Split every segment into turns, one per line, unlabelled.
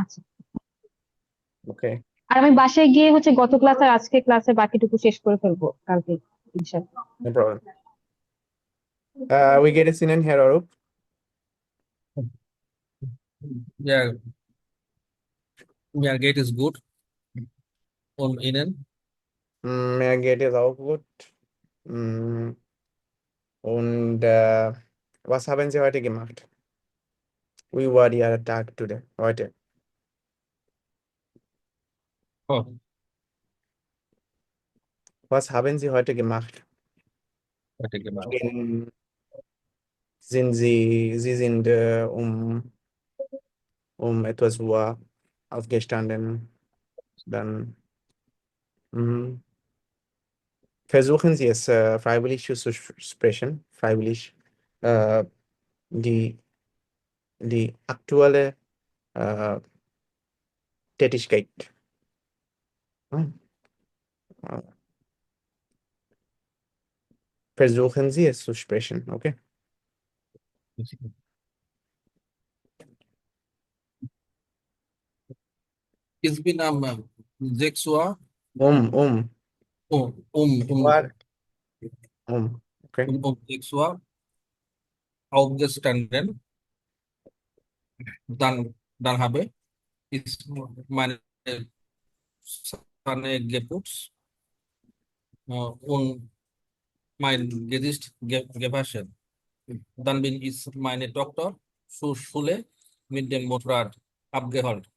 আচ্ছা।
Okay,
আর আমি বাসায় গিয়ে গত ক্লাস আর আজকে ক্লাসে বাকিটুকু শেষ করে ফেলবো কালকে, ইনশাআল্লাহ।
no problem. We get a synonym here, Arup.
Yeah, yeah, gate is good on innen.
Mehr geht es auch gut. Mm, Und was haben Sie heute gemacht? Wie war Ihr Tag today, heute?
Oh,
Was haben Sie heute gemacht?
I take them out.
Gehen- Sie sind um etwas Uhr aufgestanden. Dann mhm. Versuchen Sie es freiwillig zu sprechen. Freiwillig äh, die, die aktuelle äh, Tätigkeit. Hm. Äh, Versuchen Sie es zu sprechen, okay?
It's been 6 Uhr.
Um,
Oh,
Uhr, okay.
6 Uhr aufgestanden. Dann habe ich meine Zähne geputzt und mein Gesicht gewaschen. Dann bin ich meine Tochter zur Schule mit dem Motorrad abgeholt.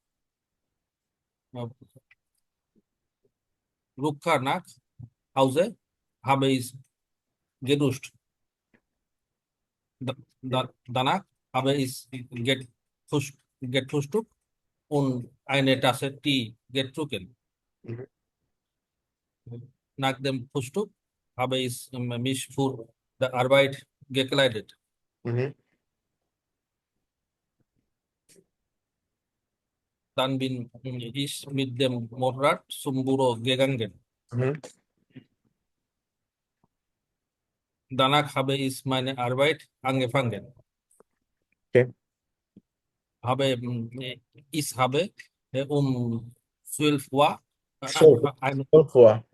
Rückkehr nach Hause habe ich geduscht. Danach habe ich gefrühstückt und eine Tasse Tee getrunken.
Mhm.
Nach dem Frühstück habe ich mich für die Arbeit gekleidet.
Mhm.
Dann bin ich mit dem Motorrad zum Büro gegangen.
Mhm.
Danach habe ich meine Arbeit angefangen.
Okay.
Ich habe um 12 Uhr,
12,
eine
12 Uhr.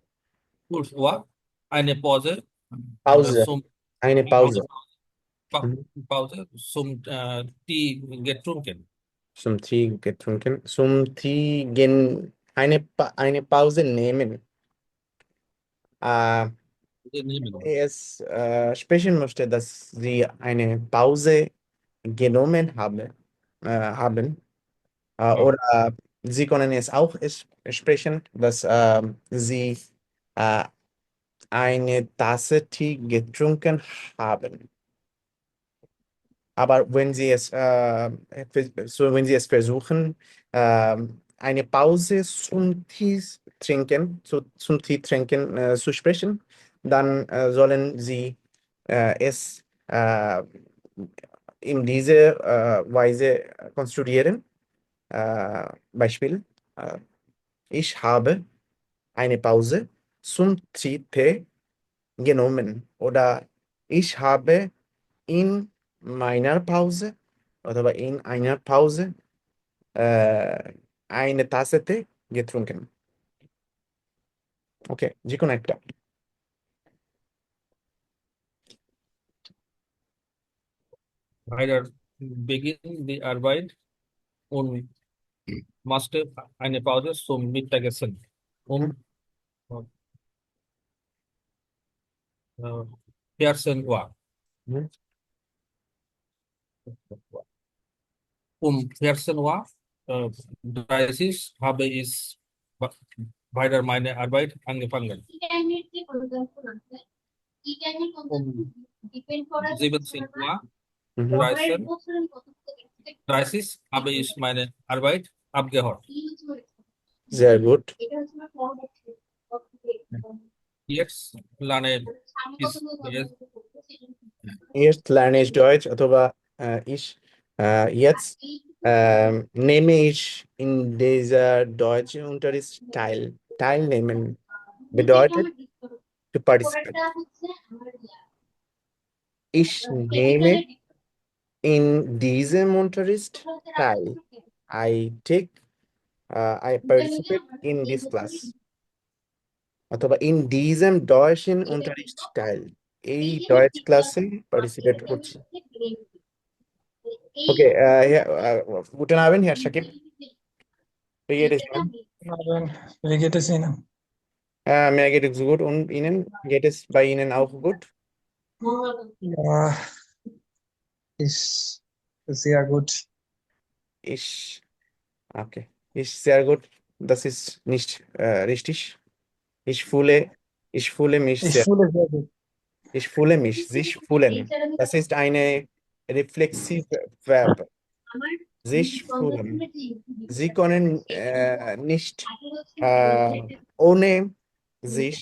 12 Uhr eine Pause
Pause.
zum
Eine
Pause,
Pause. Mhm.
Pause zum Tee getrunken.
Zum Tee getrunken. Zum Tee gehen eine Pause nehmen. Äh,
Nehmen.
es sprechen möchte, dass Sie eine Pause genommen haben.
Oh,
Oder Sie können es auch sprechen, dass Sie äh, eine Tasse Tee getrunken haben. Aber wenn Sie es versuchen, eine Pause zum Tee trinken zu sprechen, dann sollen Sie es in diese Weise konstruieren. Beispiel, äh, ich habe eine Pause zum Tee genommen oder ich habe in meiner Pause oder in einer Pause äh, eine Tasse Tee getrunken. Okay, যে কোনো একটা।
weiter beginnen die Arbeit und machte eine Pause zum Mittagessen.
Mhm.
Uh, 14 Uhr.
Mhm.
14 Uhr 30 habe ich weiter meine Arbeit angefangen. 17 Uhr
Mhm.
13, 30 habe ich meine Arbeit abgehört.
Sehr gut.
Jetzt lerne
Jetzt lerne ich Deutsch, oder jetzt nehme ich in dieser Deutschunterricht teil. Teilnehmen bedeutet to participate. Ich nehme in diesem Unterricht teil. I participate in this class অথবা in diesem deutschen Unterricht teil এই Deutsch ক্লাসে participate করছি ওকে guten Abend Herr Shakib wie geht es Ihnen
Marvin, wie geht es Ihnen?
mir geht es gut und Ihnen geht es bei Ihnen auch gut
Ja, ist sehr gut.
Okay ist sehr gut das ist nicht richtig ich fühle mich
Ich
sehr
fühle sehr gut.
Ich fühle mich, sich fühlen. Das ist eine reflexive Verb. Sich fühlen. Sie können nicht ohne sich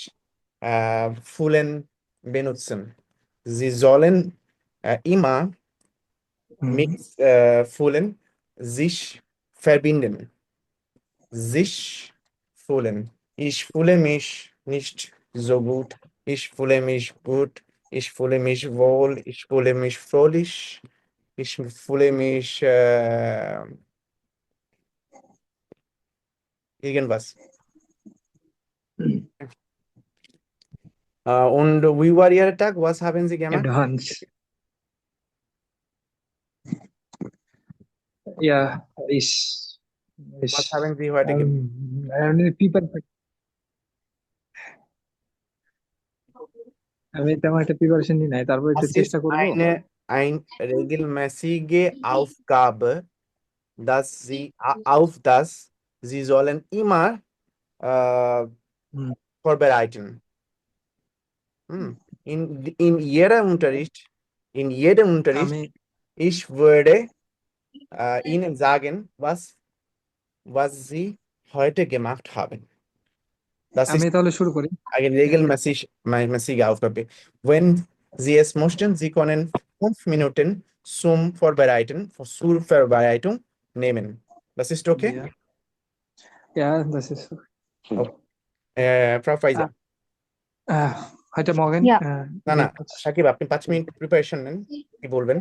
fühlen benutzen. Sie sollen immer mit fühlen sich verbinden. Sich fühlen. Ich fühle mich nicht so gut. Ich fühle mich gut. Ich fühle mich wohl. Ich fühle mich fröhlich. Ich fühle mich irgendwas. Und wie war Ihr Tag? Was haben Sie gemacht?
Advanced. Ja,
Was haben Sie heute gemacht?
আমি তেমন একটা preparation নিই নাই, তারপর একটু
Das
চেষ্টা
ist
করব।
eine regelmäßige Aufgabe, auf das Sie sollen immer vorbereiten. In jedem Unterricht,
আমি
ich würde Ihnen sagen, was Sie heute gemacht haben. Das
আমি
ist
তাহলে শুরু করি।
eine regelmäßige Aufgabe. Wenn Sie es möchten, Sie können 5 Minuten zur Vorbereitung nehmen. Das ist okay?
Ja, das ist
Frau Faiza.
heute Morgen
Ja.
না সাকিব আপনি 5 minute preparation নেন কি বলবেন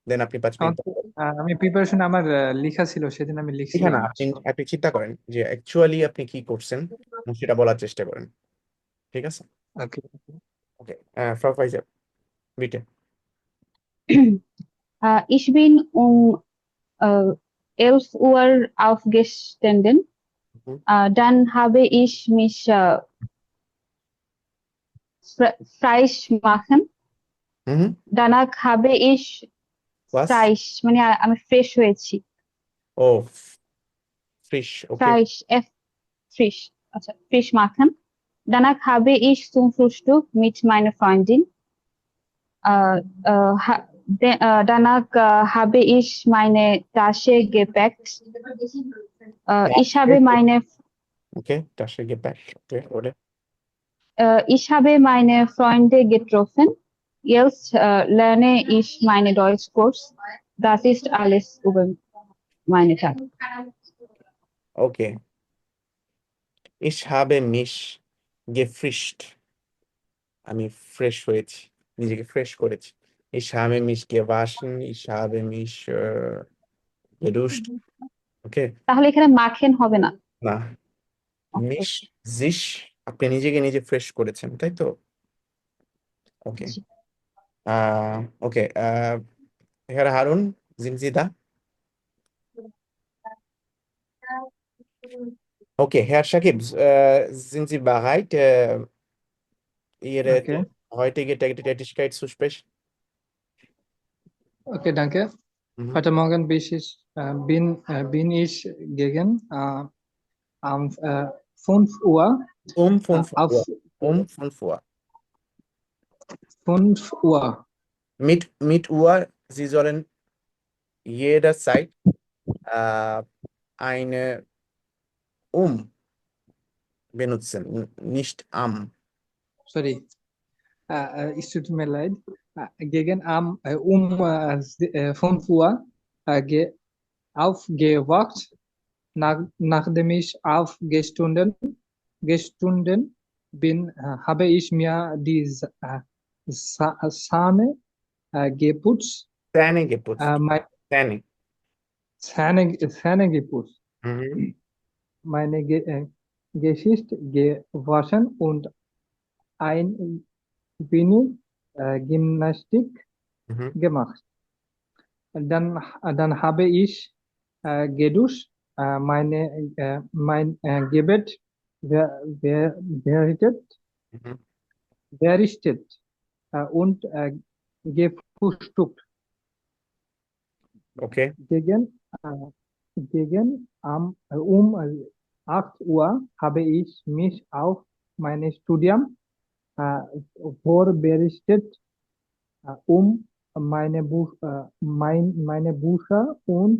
দেন আপনি 5 মিনিট
আমি প্রিপারেশন আমার লেখা ছিল, সেদিন আমি লিখছি
না আপনি চিন্তা করেন যে অ্যাকচুয়ালি আপনি কি করছেন সেটা বলার চেষ্টা করেন ঠিক আছে
ওকে
ওকে Frau Faiza bitte
Ich bin um 11 Uhr aufgestanden. Dann habe ich mich frisch machen. Danach habe ich frisch, মানে আমি ফ্রেশ হয়েছি।
Oh, frisch, okay.
Frisch, আচ্ছা frisch machen. Danach habe ich zum Frühstück mit meiner Freundin. Danach habe ich meine Tasche gepackt. Ich habe meine
Okay, Tasche gepackt. Okay, oder?
Ich habe meine Freunde getroffen. Jetzt lerne ich meine Deutschkurs. Das ist alles über meine Tag.
Okay. Ich habe mich gefrischt. আমি fresh হয়েছি নিজেকে fresh করেছি Ich habe mich gewaschen. Ich habe mich geduscht. Okay.
তাহলে এখানে মাখেন হবে না।
না mich sich আপনি নিজেকে নিজে ফ্রেশ করেছেন তাই তো ওকে ওকে Herr Harun sind Sie da Okay Herr Shakib sind Sie bereit Ihre heutige Tätigkeit zu sprechen
Okay, danke. Heute Morgen bin ich gegen um 5 Uhr
um 5 Uhr um 5 Uhr
5 Uhr
mit Uhr Sie sollen jederzeit eine benutzen nicht am
sorry es tut mir leid gegen 5 Uhr aufgewacht nachdem ich aufgestanden bin habe ich mir die Zähne geputzt Senegepus.
Mhm.
Meine Geschichte gewaschen und ein wenig Gymnastik
Mhm.
gemacht. Dann habe ich geduscht, mein Gebet verrichtet,
Mhm.
verrichtet und gefrühstückt.
Okay.
Um 8 Uhr habe ich mich auf mein Studium äh, vorbereitet, um meine Bücher und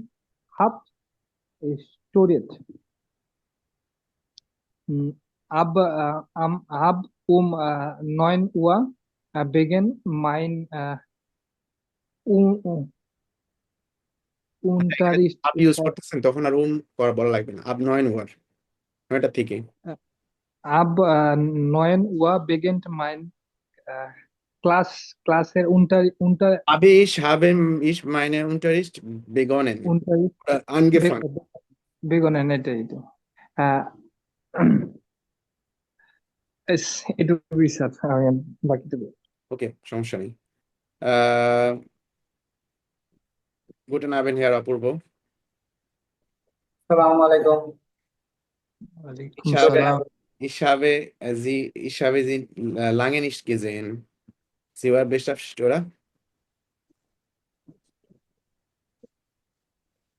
habe studiert. Mm, ab um 9 Uhr beginnt mein Un- Unterricht.
Up use করতেছেন তখন আর বলা লাগবে না। Up 9 Uhr 9টা থেকে।
Ab 9 Uhr beginnt mein Klasser
Habe ich, haben ich meine Unterricht begonnen
Unterricht
oder angefangen?
begonnen এটাই তো। আহ, এটুকুই sir, আমি আর বাকিটুকু।
ওকে, সমস্যা নেই। আহ Guten Abend, Herr Apurvo.
আসসালামু আলাইকুম।
ওয়ালাইকুম
Ich habe,
সালাম।
ich habe, ich habe Sie lange nicht gesehen. Sie war beschäftigt, oder?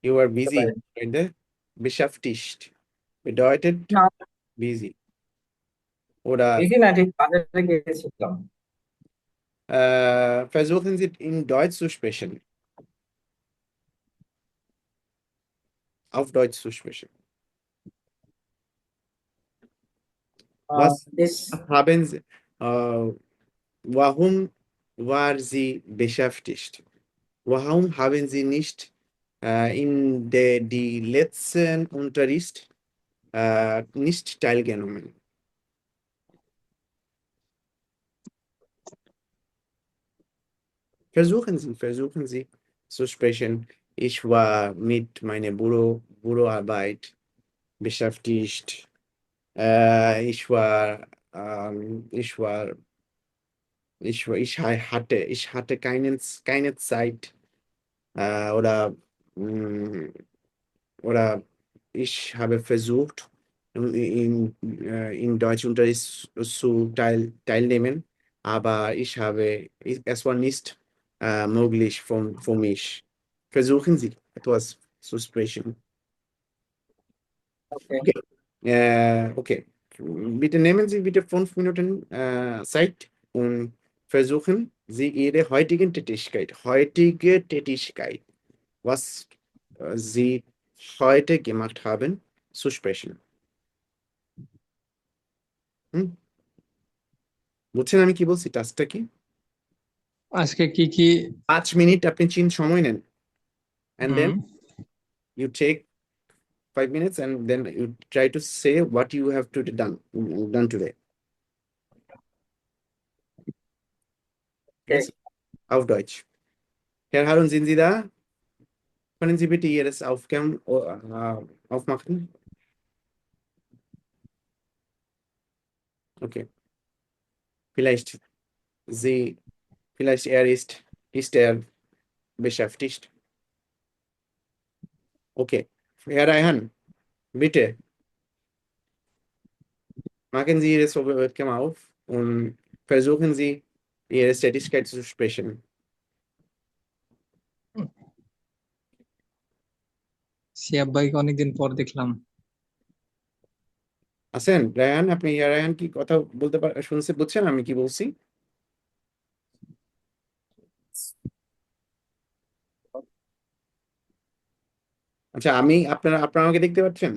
You were busy, Freunde. Beschäftigt bedeutet
না,
busy. Oder
বেশি না, ঠিক বাজারে গিয়েছিলাম।
versuchen Sie in Deutsch zu sprechen, auf Deutsch zu sprechen. Was
বেশ
haben Sie, warum war sie beschäftigt? Warum haben Sie nicht in die letzten Unterricht nicht teilgenommen? Versuchen Sie zu sprechen. Ich war mit meiner Büroarbeit beschäftigt. Ich war, ich hatte keine Zeit oder mh, oder ich habe versucht, in Deutschunterricht zu teilnehmen, aber es war nicht möglich für mich. Versuchen Sie, etwas zu sprechen.
Okay.
Okay. Okay. Bitte nehmen Sie bitte 5 Minuten Zeit und versuchen Sie Ihre heutige Tätigkeit, was Sie heute gemacht haben, zu sprechen. হুম? বুঝছেন আমি কি বলছি? টাস্কটা কি?
আজকে কি কি
5 minute আপনি সময় নেন, and then
hmm,
you take 5 minutes and then you try to say what you have to done today. Yes, auf Deutsch. Herr Harun, sind Sie da? Können Sie bitte Ihres aufmachen? Okay. Vielleicht ist er beschäftigt. Okay. Herr Raihan, bitte machen Sie Ihre Webcam auf und versuchen Sie, Ihre Tätigkeit zu sprechen.
সিয়াব ভাইকে অনেকদিন পর দেখলাম।
আছেন রায়হান? আপনি রায়হান কি কথা বলতে বুঝছেন আমি কি বলছি? আচ্ছা, আপনারা আমাকে দেখতে পাচ্ছেন?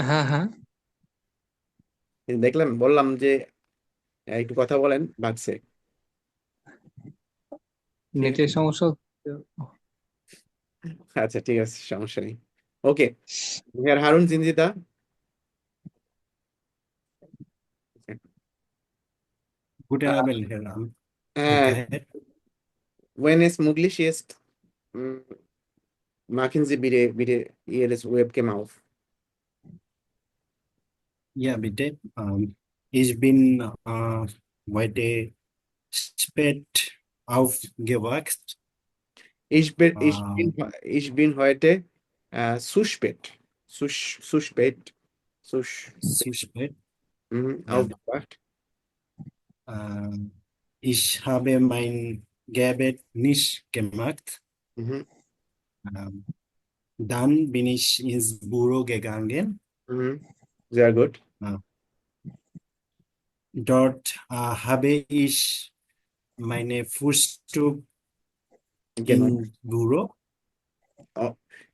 হ্যাঁ হ্যাঁ,
দেখলেন, বললাম যে একটু কথা বলেন, ভাগছে।
নেটের সমস্যা।
আচ্ছা, ঠিক আছে, সমস্যা নেই। ওকে, Herr Harun, sind Sie da?
Guten Abend, Herr Ram.
Äh,
Okay.
wenn es möglich ist, mm, machen Sie bitte Ihres Webcam auf.
Ja, bitte. Ich bin heute spät aufgewacht.
Ich bin, ich
Äh,
bin, ich bin heute zu spät. Zu spät.
zu spät. Ja.
Aufgewacht.
Ich habe mein Gebet nicht gemacht.
Mhm.
Dann bin ich ins Büro gegangen.
Mhm. Sehr gut.
Dort habe ich meine Frühstück
Genau.
im Büro.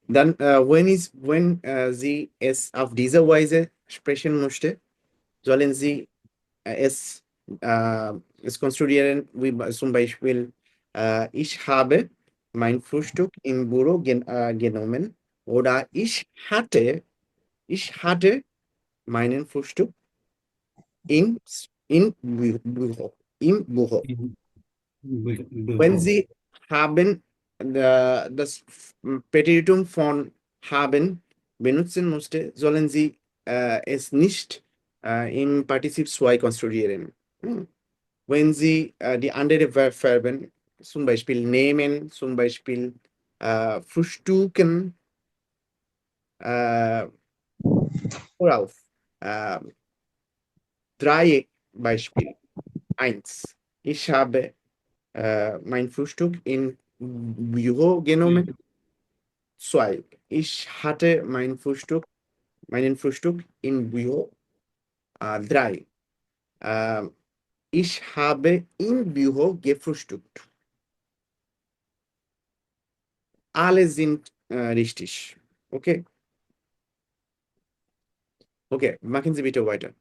Dann, wenn Sie es auf diese Weise sprechen möchte, sollen Sie es konstruieren, wie zum Beispiel, ich habe mein Frühstück im Büro genommen oder ich hatte meinen Frühstück im Büro. Im Büro.
Im
Wenn
Büro.
Sie haben das Präteritum von haben benutzen musste, sollen Sie es nicht im Partizip 2 konstruieren. Wenn Sie die anderen Verben, zum Beispiel nehmen, zum Beispiel frühstücken, worauf? Drei Beispiel. Eins. Ich habe mein Frühstück im Büro genommen. 2. Ich hatte meinen Frühstück im Büro. 3. Ich habe im Büro gefrühstückt. Alle sind richtig. Okay? Okay, machen Sie bitte weiter.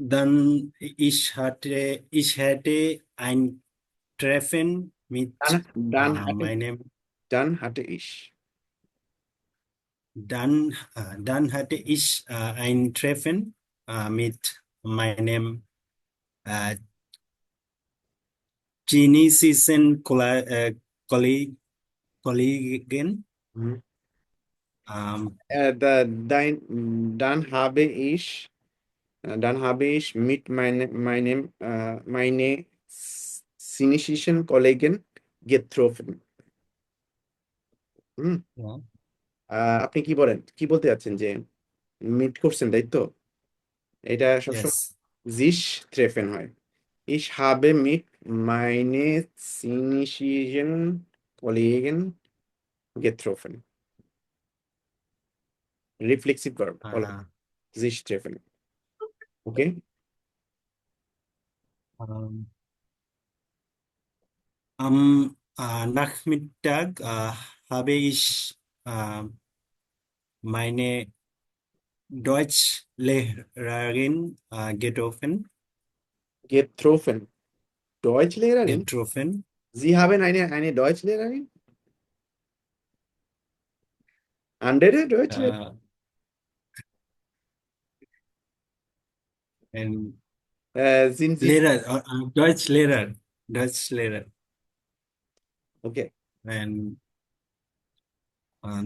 Dann ich hätte ein Treffen mit meinem,
Dann hatte ich.
dann hatte ich ein Treffen mit meinem chinesischen Kollegen.
Mhm.
Ähm,
Dann habe ich mit meine chinesischen Kollegen getroffen. হুম,
ja.
আপনি কি বলেন, কি বলতে যাচ্ছেন যে meet করছেন, তাই তো? এটা সবসময়
Yes.
sich treffen হয়। Ich habe mit meine chinesischen Kollegen getroffen। Reflexive verb, all
Uh,
sich treffen। Okay?
ähm, am Nachmittag habe ich meine Deutschlehrerin
Getroffen। Deutschlehrerin?
getroffen.
Sie haben eine Deutschlehrerin? Andere Deutschlehrerin?
Äh, ein
Sind Sie,
Lehrer, Deutschlehrer.
okay.
Und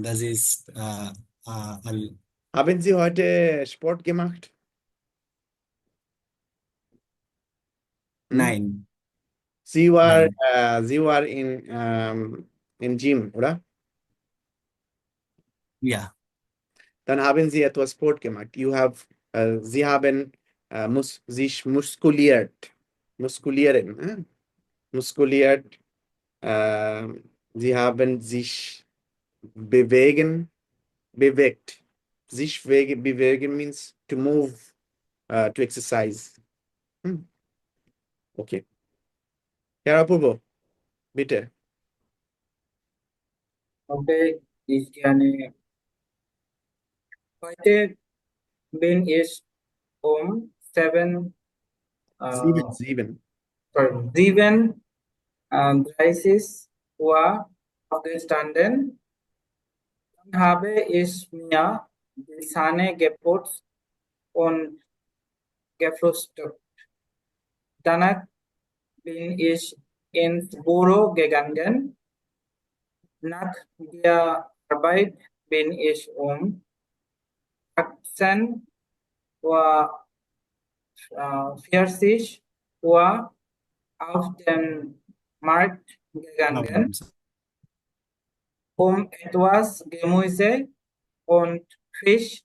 das ist
Haben Sie heute Sport gemacht? Hm?
nein,
Sie war,
nein,
Sie war in Gym, oder?
ja,
Dann haben Sie etwas Sport gemacht. Sie haben sich muskuliert. Muskulieren. Muskuliert. Äh, Sie haben sich bewegt. Sich bewegen means to move, to exercise. Okay. Herr Apurvo, bitte.
Okay, ich gerne. Heute bin ich um 7,
Sieben. Sieben.
7:30 Uhr aufgestanden. Dann habe ich mir die Zähne geputzt und gefrühstückt. Danach bin ich ins Büro gegangen. nach der Arbeit bin ich um 18 Uhr 40 Uhr auf den Markt gegangen, um etwas Gemüse und Fisch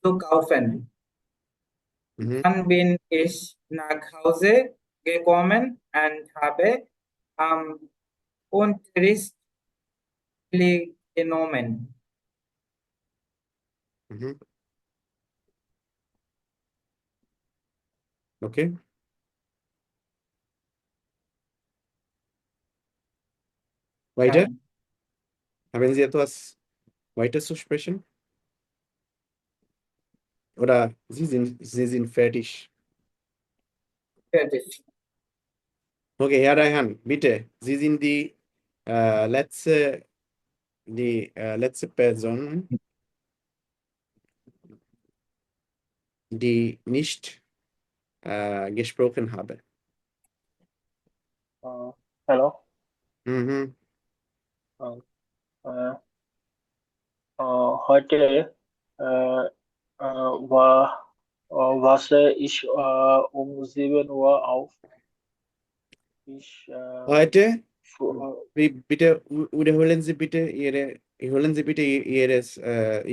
zu kaufen.
Mhm.
Dann bin ich nach Hause gekommen und habe am Unterricht teilgenommen.
Mhm. Okay. Weiter?
Nein,
Haben Sie etwas weiter zu sprechen? Oder Sie sind fertig?
fertig.
Okay, Herr Raihan, bitte. Sie sind die letzte Person, die nicht gesprochen habe.
Hello.
Mhm.
Äh, Heute wache ich um 7 Uhr auf. Ich
Heute,
bitte
wiederholen Sie bitte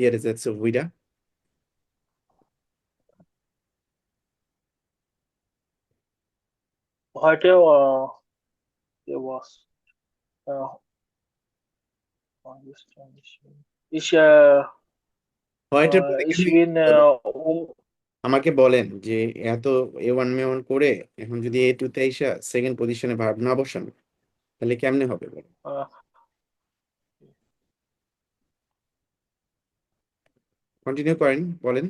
Ihre Sätze wieder.
heute was ich
Heute পরে
ich
কেন
bin
আমাকে বলেন যে এত A1 মেওয়ান করে এখন যদি A2 তে আইসা সেকেন্ড পজিশনে ভার্ব না বসান তাহলে কেমনে হবে বলেন? কন্টিনিউ করেন, বলেন।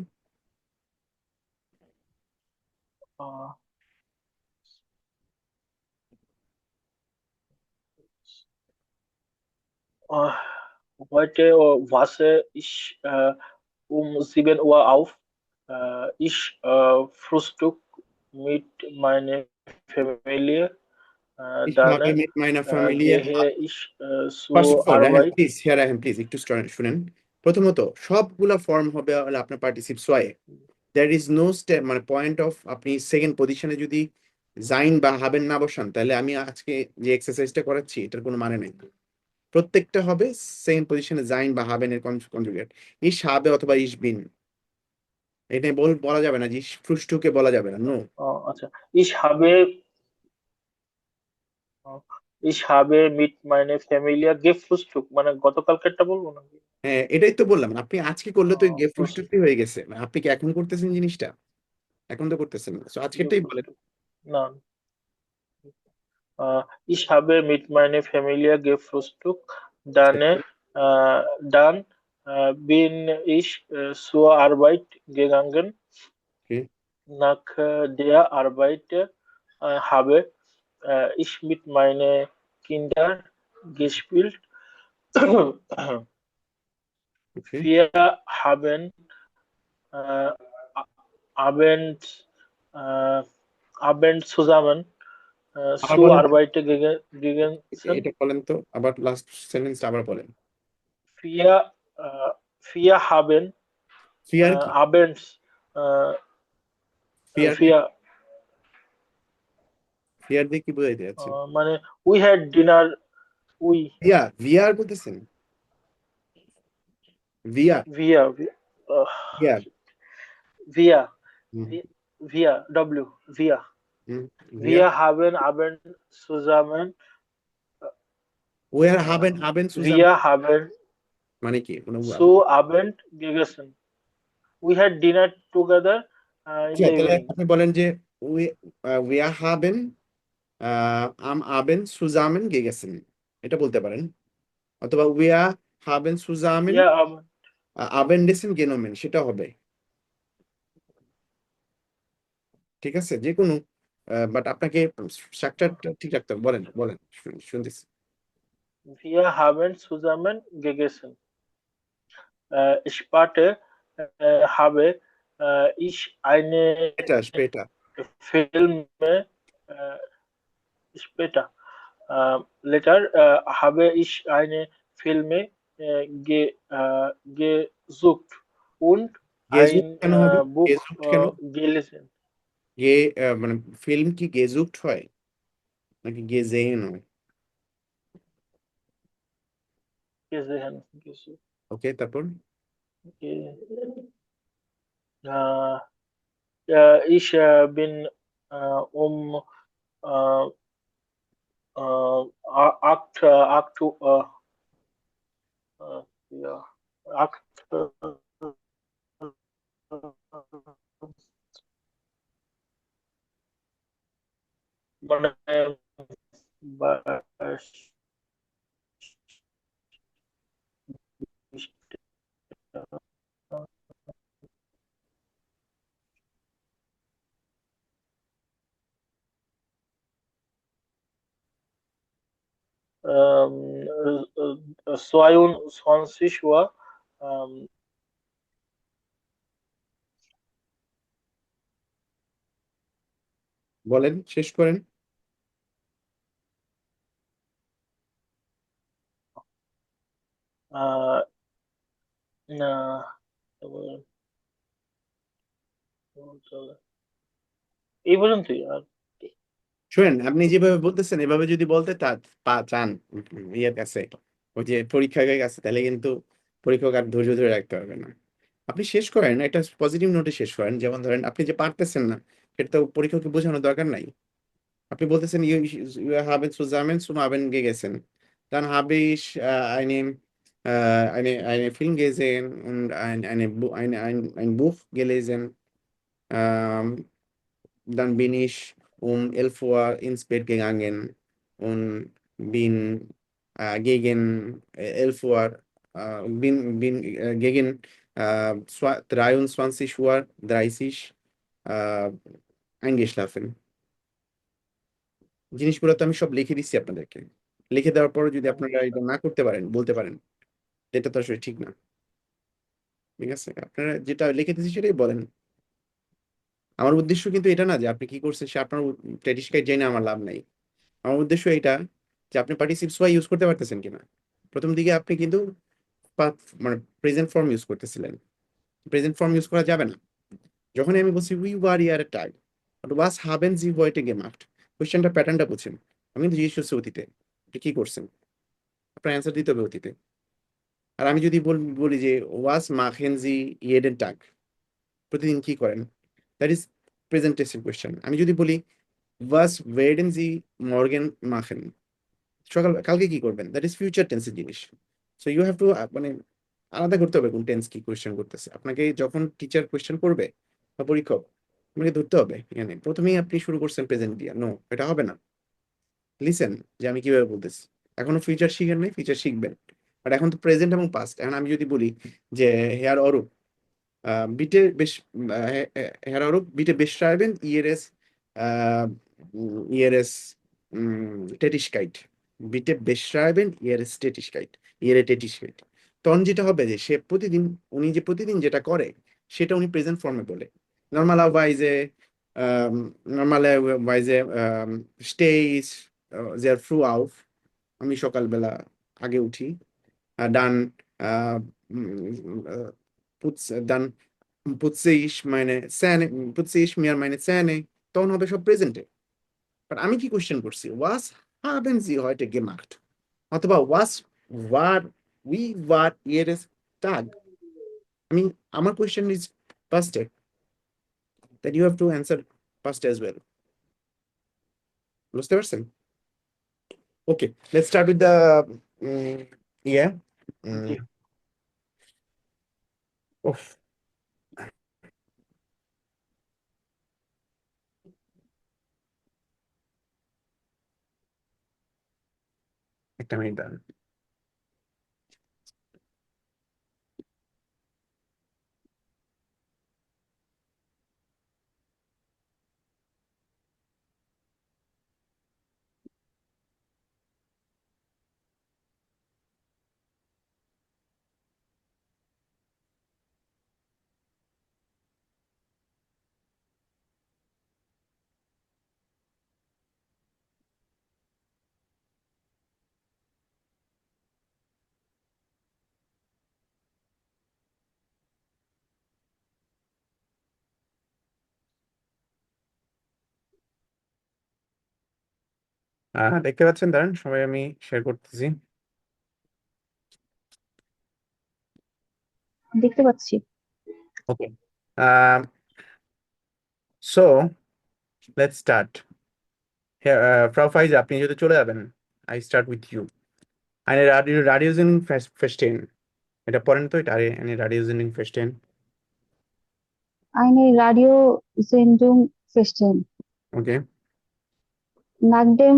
heute wache ich um 7 Uhr auf. Ich frühstück mit meiner Familie.
Ich
Dann
habe mit meiner Familie
gehe ich
first of
zur
all রাহেন
Arbeit.
প্লিজ, হিয়ার রাহেন প্লিজ একটু শুনেন। প্রথমত সবগুলা ফর্ম হবে হলো আপনার পার্টিসিপ সোয়ে। দ্যার ইজ নো স্টেপ মানে পয়েন্ট অফ আপনি সেকেন্ড পজিশনে যদি জাইন বা হাবেন না বসান তাহলে আমি আজকে যে এক্সারসাইজটা করাচ্ছি এটার কোনো মানে নেই। প্রত্যেকটা হবে সেকেন্ড পজিশনে জাইন বা হাবেনের কনজুগেট। ইস habe অথবা ইস বিন, এটা বলা যাবে না যে ইস ফ্রুস্টুকে বলা যাবে না, নো।
আচ্ছা, ich habe mit meiner Familie gefrühstückt মানে গতকালকেরটা বলবো নাকি?
হ্যাঁ এটাই তো বললাম, আপনি আজকে করলে তো গেট
Frühstück.
ফ্রুস্টুকই হয়ে গেছে। আপনি কি এখন করতেছেন জিনিসটা? এখন তো করতেছেন না, সো আজকেরটাই বলেন।
Nein. Ich habe mit meiner Familie gefrühstückt. Dann bin ich zur Arbeit gegangen.
Okay.
Nach der Arbeit habe ich mit meinen Kindern gespielt.
Okay.
Wir haben Abend, Abend zusammen
আবার
zur
বলেন,
Arbeit gegangen.
এটা বলেন তো, আবার last সেন্টেন্সটা আবার বলেন।
Wir, wir haben
ফিয়ার কি?
abends
ফিয়ার ফিয়ার দিয়ে কি বোঝাইতে যাচ্ছে?
মানে we had dinner.
ভিআর বলতেছেন? ভিআর
Wir haben Abend zusammen.
ওয়ার হাবেন সুজান
Wir haben
মানে কি?
zu Abend gegessen. We had dinner together in the
তাহলে
evening.
আপনি বলেন যে wir haben am Abend zusammen gegessen, এটা বলতে পারেন। অথবা wir haben zusammen
Ja,
Abendessen genommen, সেটা হবে। ঠিক আছে, যে কোনো বাট আপনাকে স্ট্রাকচারটা ঠিক রাখতে হবে। বলেন বলেন, শুনতেছি।
wir haben zusammen gegessen. Später habe ich eine
এটা
Film später Later habe ich eine Filme gesucht und
গেজুট
ein
কেন হবে?
Buch
গেজুট কেন?
gelesen.
গে মানে ফিল্ম কি গেজুট হয় নাকি গেজেন হয়?
Gesehen, gesucht.
ওকে, তারপর
Ge- Äh, ich bin um äh, 8 ja, 8 মানে বা- ähm, 22 Uhr. Ähm,
বলেন, শেষ করেন।
äh, না, এই পর্যন্তই আর কি।
শুনেন, আপনি যেভাবে বলতেছেন এভাবে যদি বলতে চান ইয়ের কাছে, ওই যে পরীক্ষকের কাছে, তাহলে কিন্তু পরীক্ষক আর ধৈর্য ধরে রাখতে পারবে না। আপনি শেষ করেন, একটা পজিটিভ নোটে শেষ করেন। যেমন ধরেন আপনি যে পারতেছেন না, সেটা তো পরীক্ষককে বোঝানোর দরকার নাই। আপনি বলতেছেন you haben zusammen zum Abend gegessen. Dann habe ich eine Film gesehen und ein Buch gelesen. Ähm, Dann bin ich um 11 Uhr ins Bett gegangen und bin gegen 11 Uhr, gegen 23 Uhr 30 äh, eingeschlafen. জিনিসগুলো তো আমি সব লিখে দিচ্ছি আপনাদেরকে। লিখে দেওয়ার পরে যদি আপনারা এটা না করতে পারেন, বলতে পারেন, এটা তো আসলে ঠিক না। ঠিক আছে, আপনারা যেটা লিখে দিচ্ছি সেটাই বলেন। আমার উদ্দেশ্য কিন্তু এটা না যে আপনি কি করছেন সে আপনার স্ট্যাটিস্টিকাই জেনে আমার লাভ নাই। আমার উদ্দেশ্য এটা যে আপনি পার্টিসিপস ওয়াই ইউজ করতে পারতেছেন কিনা। প্রথম দিকে আপনি কিন্তু মানে প্রেজেন্ট ফর্ম ইউজ করতেছিলেন। প্রেজেন্ট ফর্ম ইউজ করা যাবে না। যখনই আমি বলছি উই ওয়ার ইয়ার টাইম, ওয়াস হাবেন জি হোয়াইটে গেমার্ট, কোয়েশ্চেনটা প্যাটার্নটা বুঝছেন। আমি কিন্তু জিজ্ঞেস করছি অতীতে আপনি কি করছেন, আপনার অ্যান্সার দিতে হবে অতীতে। আর আমি যদি বলি যে ওয়াস মাখেন জি ইয়েডেন টাক, প্রতিদিন কি করেন, দ্যাট ইজ প্রেজেন্টেশন কোয়েশ্চেন। আমি যদি বলি ওয়াস ওয়েডেন জি মর্গেন মাখেন, কালকে কি করবেন, দ্যাট ইজ ফিউচার টেন্সের জিনিস। সো ইউ হ্যাভ টু মানে আলাদা করতে হবে কোন টেন্স কি কোয়েশ্চেন করতেছে আপনাকে। যখন টিচার কোয়েশ্চেন করবে বা পরীক্ষক, আপনাকে ধরতে হবে এখানে প্রথমেই আপনি শুরু করছেন প্রেজেন্ট দিয়া। নো, এটা হবে না। লিসেন যে আমি কিভাবে বলতেছি, এখনো ফিউচার শিখেন নাই, ফিউচার শিখবেন। বাট এখন তো প্রেজেন্ট এবং পাস্ট। এখন আমি যদি বলি যে হেয়ার Arup bitte Herr Arup, bitte beschreiben Ihres Tätigkeit. Bitte beschreiben Ihre Tätigkeit. Ihre Tätigkeit. তখন যেটা হবে যে সে প্রতিদিন, উনি যে প্রতিদিন যেটা করে সেটা উনি প্রেজেন্ট ফর্মে বলে। নর্মালাইজে নর্মালাইজে স্টেজ sehr früh auf, আমি সকালবেলা আগে উঠি। Dann dann putze ich mir meine Zähne, তখন হবে সব প্রেজেন্টে। বাট আমি কি কোয়েশ্চেন করছি, was haben Sie heute gemacht, অথবা wie war Ihres Tag। আমি আমার কোয়েশ্চেন ইজ পাস্টে, that you have to answer past as well। বুঝতে পারছেন? ওকে, লেটস স্টার্ট উইথ দ্য ইয়ে
জি।
ওফ, একটা মিনিট দাঁড়ান। দেখতে পাচ্ছেন, দাঁড়ান সবাই, আমি শেয়ার করতেছি।
দেখতে পাচ্ছি।
Okay, so let's start. ফ্রাউ ফাইজ, আপনি যদি চলে যাবেন, I start with you. Eine Radio sind verstehen. এটা পড়েন তো, এটা eine Radio sind verstehen.
Eine Radiosendung verstehen.
ওকে,
Nach dem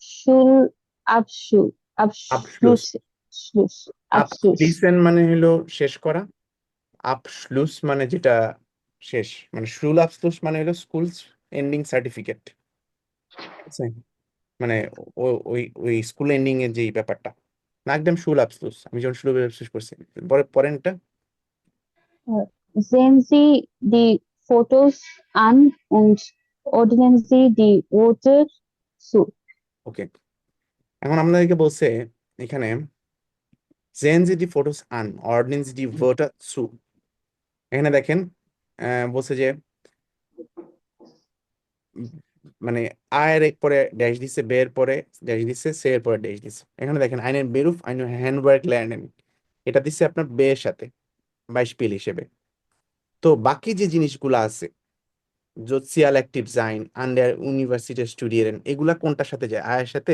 Schulabschluss,
Abschluss.
Abschluss.
Abschließen মানে হলো শেষ করা, Abschluss মানে যেটা শেষ, মানে Schulabschluss মানে হলো স্কুলস এন্ডিং সার্টিফিকেট, মানে ওই ওই স্কুল এন্ডিং এর যে ব্যাপারটা, একদম Schulabschluss। আমি যখন Schulabschluss করছি, পরেন এটা।
Sehen Sie die Fotos an und ordnen Sie die Worte zu.
ওকে, এখন আপনাদেরকে বলছে এখানে sehen Sie die Fotos an, ordnen Sie die Wörter zu। এখানে দেখেন বলছে যে মানে আয়ের এক পরে ড্যাশ দিছে, বের পরে ড্যাশ দিছে, সে এর পরে ড্যাশ দিছে। এখানে দেখেন আইনের বেরুফ আইন হ্যান্ডওয়ার্ক লের্নেন, এটা দিচ্ছে আপনার বের সাথে বাইশপিল হিসেবে। তো বাকি যে জিনিসগুলো আছে, social active Zain, under university স্টুডিয়েন্ট, এগুলা কোনটার সাথে যায়, আয়ের সাথে,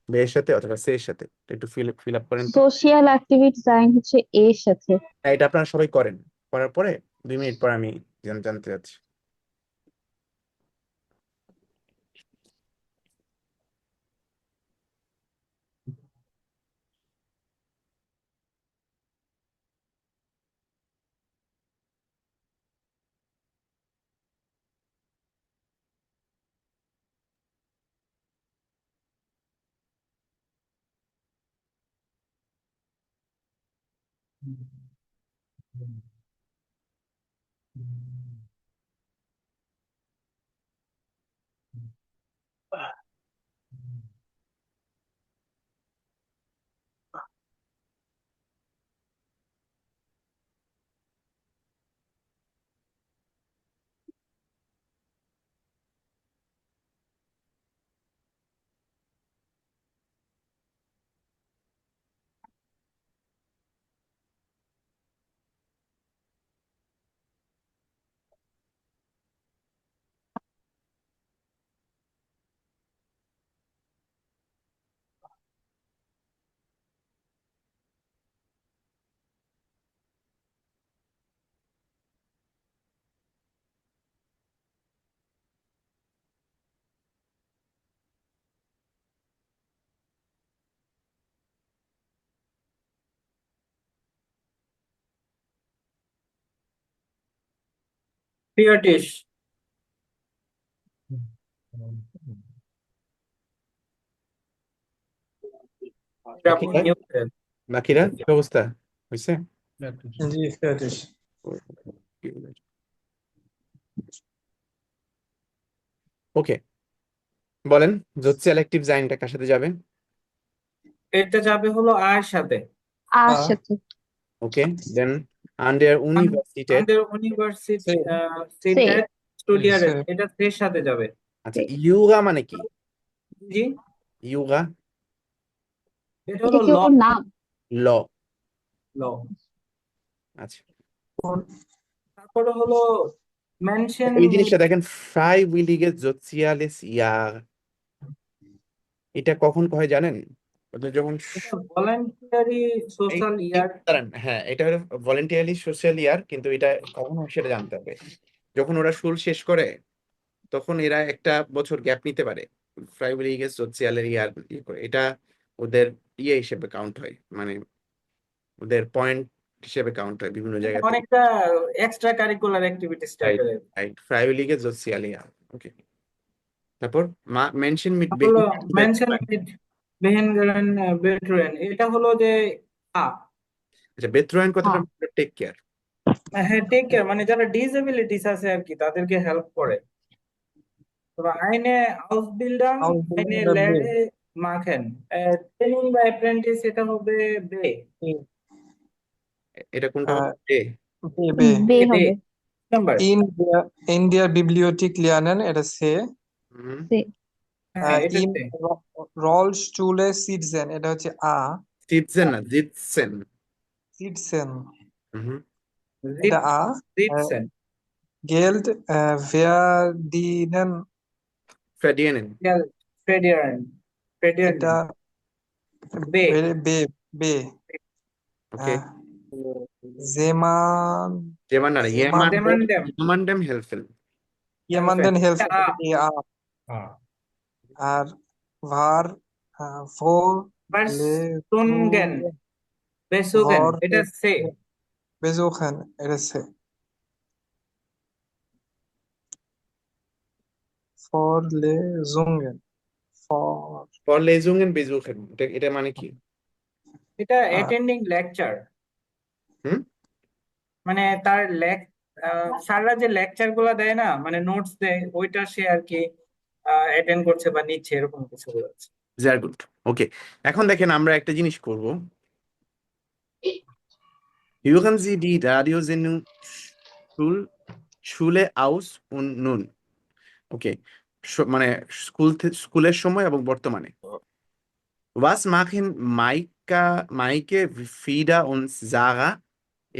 বের সাথে, অথবা সে এর সাথে? একটু ফিল আপ করেন তো।
Social Activity Sein হচ্ছে এর সাথে।
এটা আপনারা সবাই করেন, করার পরে 2 মিনিট পর আমি জানতে চাচ্ছি।
Prioritisch. এটা আপনি
বাকিরা
নিয়োগ করেন।
বাকিরা কি অবস্থা হয়েছে?
জি ফেটিশ।
ওকে, বলেন সোশিয়াল অ্যাক্টিভ জাইনটা কার সাথে যাবে?
এটা যাবে হলো আয়ের সাথে।
আর সাথে।
ওকে, দেন আন্ডার ইউনিভার্সিটি,
আমাদের ইউনিভার্সিটি
সে।
সিনট্যাক্স স্টুডিয়ারে
সে।
এটা এর সাথে যাবে।
আচ্ছা, ইয়োগা মানে কি?
জি,
ইয়োগা
এটা
এটা
হলো
কি
ল।
ওর নাম?
ল।
ল।
আচ্ছা,
তারপরে হলো মেনশন।
এই জিনিসটা দেখেন, ফ্রাইউইলিগে সোশিয়ালেস ইয়ার, এটা কখন হয় জানেন? ওটা যখন
এটা ভলান্টারি সোশ্যাল ইয়ার।
দাঁড়ান, হ্যাঁ, এটা হলো ভলেন্টিয়ারলি সোশ্যাল ইয়ার, কিন্তু এটা কখন হয় সেটা জানতে হবে। যখন ওরা স্কুল শেষ করে, তখন এরা একটা বছর গ্যাপ নিতে পারে, ফ্রাইউইলিগে সোশিয়ালের ইয়ার করে। এটা ওদের ইয়ে হিসেবে কাউন্ট হয়, মানে ওদের পয়েন্ট হিসেবে কাউন্ট হয় বিভিন্ন জায়গা থেকে।
অনেকটা এক্সট্রা কারিকুলার অ্যাক্টিভিটিস
রাইট,
টাইপের।
রাইট, ফ্রাইউইলিগে সোশিয়াল ইয়ার। ওকে, তারপর মেনশন মিট
হলো মেনশন বেহেনগারেন বেটরেন, এটা হলো যে
আচ্ছা, বেত্রয়ান কথাটা টেক কেয়ার।
হ্যাঁ, টেক কেয়ার মানে যারা ডিসএবিলিটিস আছে আর কি, তাদেরকে হেল্প করে। তবে আইনে আউসবিল্ডাং, আইনে
Ausbilder B.
লেরে মাখেন, ট্রেনিং বা অ্যাপ্রেন্টিস এটা হবে বে।
এটা কোনটা
আহ,
হবে?
বে।
বে হবে।
Number
In der Bibliothek lernen, এটা সে।
হুম,
সে।
হ্যাঁ এটা
ইম
সে।
রোলস্টুলে সিটজেন, এটা হচ্ছে
সিটছেন না, জিতছেন।
সিটসেন,
হুম।
এটা
সিটসেন,
গেল্ড ভেয়ারডিনেন,
ফ্রেডিয়েনেন।
ফ্রেডিয়ারেন, ফ্রেডিয়ারেন,
এটা
বে,
বে বে
ওকে,
জেমান
জেমান না,
জেমান্ডেম,
জেমান্ডেম হেলফেল।
ইয়েমানদেন হেলফ,
আ,
হ্যাঁ
আর ভার ভো লে
ভার্সুনগেন, বেসুগেন,
ভর
এটা সে।
বেজোখান, এটা সে ফর লে জুঙ্গেন, ফর
ফরলেজুঙ্গেন বেজুখেন, এটা মানে কি?
এটা অ্যাটেন্ডিং লেকচার,
হুম।
মানে তার স্যাররা যে লেকচার গুলা দেয় না, মানে নোটস দেয়, ওইটা সে আর কি অ্যাটেন্ড করছে বা নিচ্ছে, এরকম কিছু বোঝাচ্ছে।
Very good. ওকে, এখন দেখেন আমরা একটা জিনিস করব। Hören Sie die Radiosendung Schule aus und nun? ওকে, মানে স্কুলের সময় এবং বর্তমানে। Was machen Maike, Frieda und Sarah?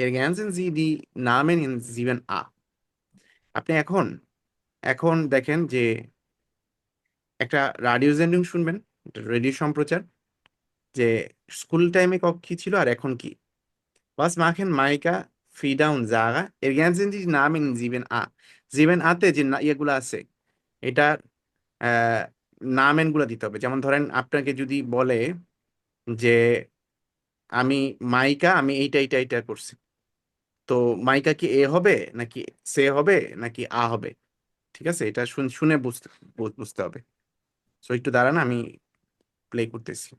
Ergänzen Sie die Namen in 7a. আপনি এখন দেখেন যে একটা রাডিও সেন্ডিং শুনবেন, রেডিও সম্প্রচার, যে স্কুল টাইমে কি ছিল আর এখন কি। Was machen Maika, Frieda und Sarah? Ergänzen Sie die Namen in 7a. 7a-তে যে ইয়েগুলো আছে, এটা নামেন গুলো দিতে হবে। যেমন ধরেন আপনাকে যদি বলে যে আমি আমি এইটা করছি, তো মাইকা কি এ হবে নাকি সে হবে নাকি আ হবে, ঠিক আছে? এটা শুনে বুঝতে হবে। সো একটু দাঁড়ান, আমি প্লে করতেছি।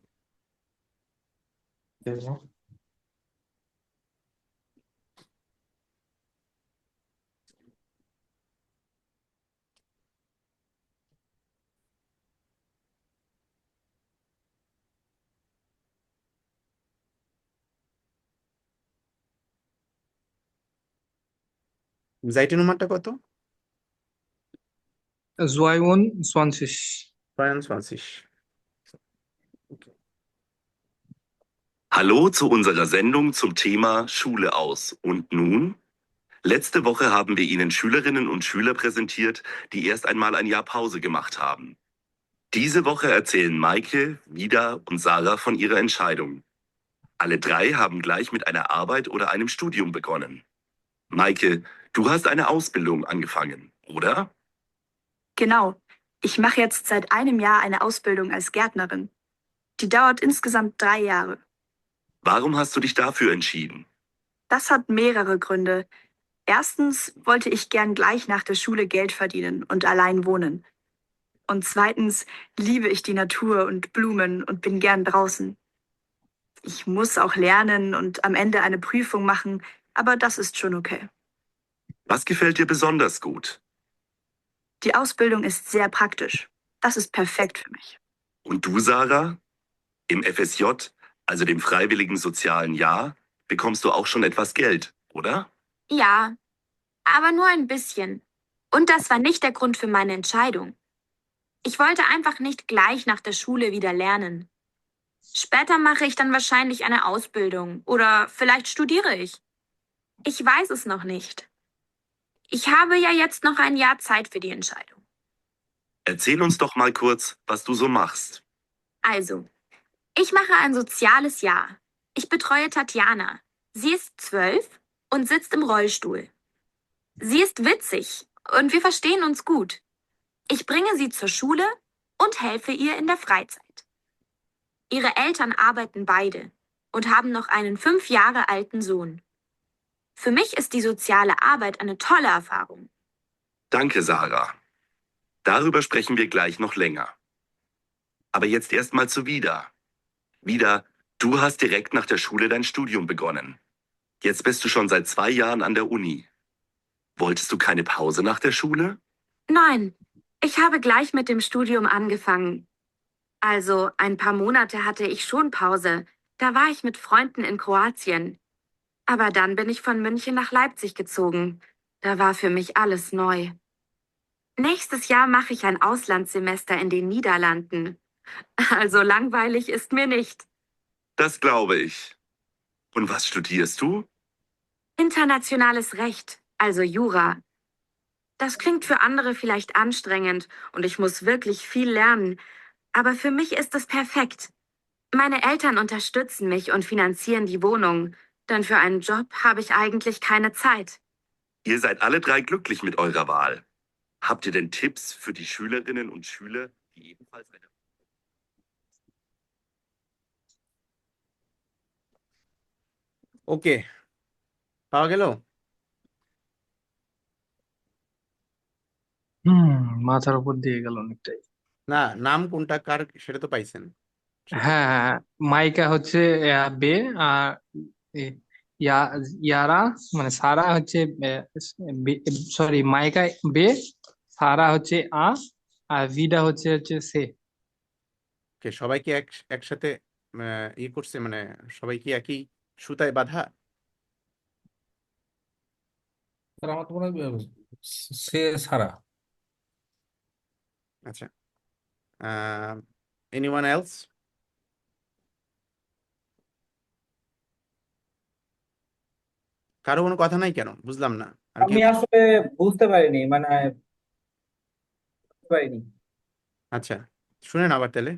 Seite Nummerটা কত?
22.
22.
Hallo zu unserer Sendung zum Thema Schule aus. Und nun? Letzte Woche haben wir Ihnen Schülerinnen und Schüler präsentiert, die erst einmal ein Jahr Pause gemacht haben. Diese Woche erzählen Maike, Vida und Sarah von ihrer Entscheidung. Alle drei haben gleich mit einer Arbeit oder einem Studium begonnen. Maike, du hast eine Ausbildung angefangen, oder?
Genau. Ich mache jetzt seit einem Jahr eine Ausbildung als Gärtnerin. Die dauert insgesamt 3 Jahre.
Warum hast du dich dafür entschieden?
Das hat mehrere Gründe. Erstens wollte ich gern gleich nach der Schule Geld verdienen und allein wohnen. Und zweitens liebe ich die Natur und Blumen und bin gern draußen. Ich muss auch lernen und am Ende eine Prüfung machen, aber das ist schon okay.
Was gefällt dir besonders gut?
Die Ausbildung ist sehr praktisch. Das ist perfekt für mich.
Und du, Sarah? Im FSJ, also dem Freiwilligen Sozialen Jahr, bekommst du auch schon etwas Geld, oder?
Ja, aber nur ein bisschen. Und das war nicht der Grund für meine Entscheidung. Ich wollte einfach nicht gleich nach der Schule wieder lernen. Später mache ich dann wahrscheinlich eine Ausbildung oder vielleicht studiere ich. Ich weiß es noch nicht. Ich habe ja jetzt noch ein Jahr Zeit für die Entscheidung.
Erzähl uns doch mal kurz, was du so machst.
Also, ich mache ein soziales Jahr. Ich betreue Tatjana. Sie ist 12 und sitzt im Rollstuhl. Sie ist witzig und wir verstehen uns gut. Ich bringe sie zur Schule und helfe ihr in der Freizeit. Ihre Eltern arbeiten beide und haben noch einen 5 Jahre alten Sohn. Für mich ist die soziale Arbeit eine tolle Erfahrung.
Danke, Sarah. Darüber sprechen wir gleich noch länger. Aber jetzt erstmal zu Vida. Vida, du hast direkt nach der Schule dein Studium begonnen. Jetzt bist du schon seit 2 Jahren an der Uni. Wolltest du keine Pause nach der Schule?
Nein, ich habe gleich mit dem Studium angefangen. Also ein paar Monate hatte ich schon Pause. Da war ich mit Freunden in Kroatien. Aber dann bin ich von München nach Leipzig gezogen. Da war für mich alles neu. Nächstes Jahr mache ich ein Auslandssemester in den Niederlanden. Also langweilig ist mir nicht.
Das glaube ich. Und was studierst du?
Internationales Recht, also Jura. Das klingt für andere vielleicht anstrengend und ich muss wirklich viel lernen, aber für mich ist es perfekt. Meine Eltern unterstützen mich und finanzieren die Wohnung, denn für einen Job habe ich eigentlich keine Zeit.
Ihr seid alle drei glücklich mit eurer Wahl. Habt ihr denn Tipps für die Schülerinnen und Schüler, die ebenfalls eine...
ওকে, পাওয়া গেল?
মাথার উপর দিয়ে গেল অনেকটাই।
না, নাম কোনটা কার সেটা তো পাইছেন। সেটা
হ্যাঁ হ্যাঁ, মাইকা হচ্ছে বে, আর এ- ইয়ারা মানে সারা হচ্ছে সরি, মাইকা বে, সারা হচ্ছে আর ভিডা হচ্ছে সে।
ওকে, সবাই কি একসাথে ইয়ে করছে, মানে সবাই কি একই সুতায় বাঁধা?
স্যার আমার তো মনে হয় সে ছাড়া।
আচ্ছা, এনিওয়ান এলস? কারো কোনো কথা নাই কেন, বুঝলাম না। আর
আমি
কেউ?
আসলে বুঝতে পারিনি, মানে বুঝতে পারিনি।
আচ্ছা, শুনেন আবার তাহলে।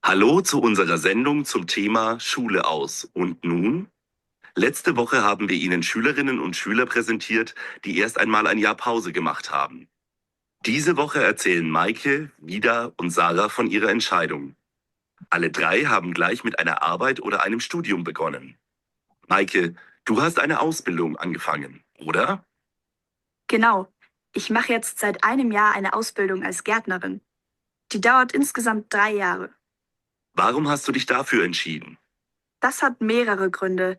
Hallo zu unserer Sendung zum Thema Schule aus. Und nun? Letzte Woche haben wir Ihnen Schülerinnen und Schüler präsentiert, die erst einmal ein Jahr Pause gemacht haben. Diese Woche erzählen Maike, Vida und Sarah von ihrer Entscheidung. Alle drei haben gleich mit einer Arbeit oder einem Studium begonnen. Maike, du hast eine Ausbildung angefangen, oder?
Genau. Ich mache jetzt seit einem Jahr eine Ausbildung als Gärtnerin. Die dauert insgesamt 3 Jahre.
Warum hast du dich dafür entschieden?
Das hat mehrere Gründe.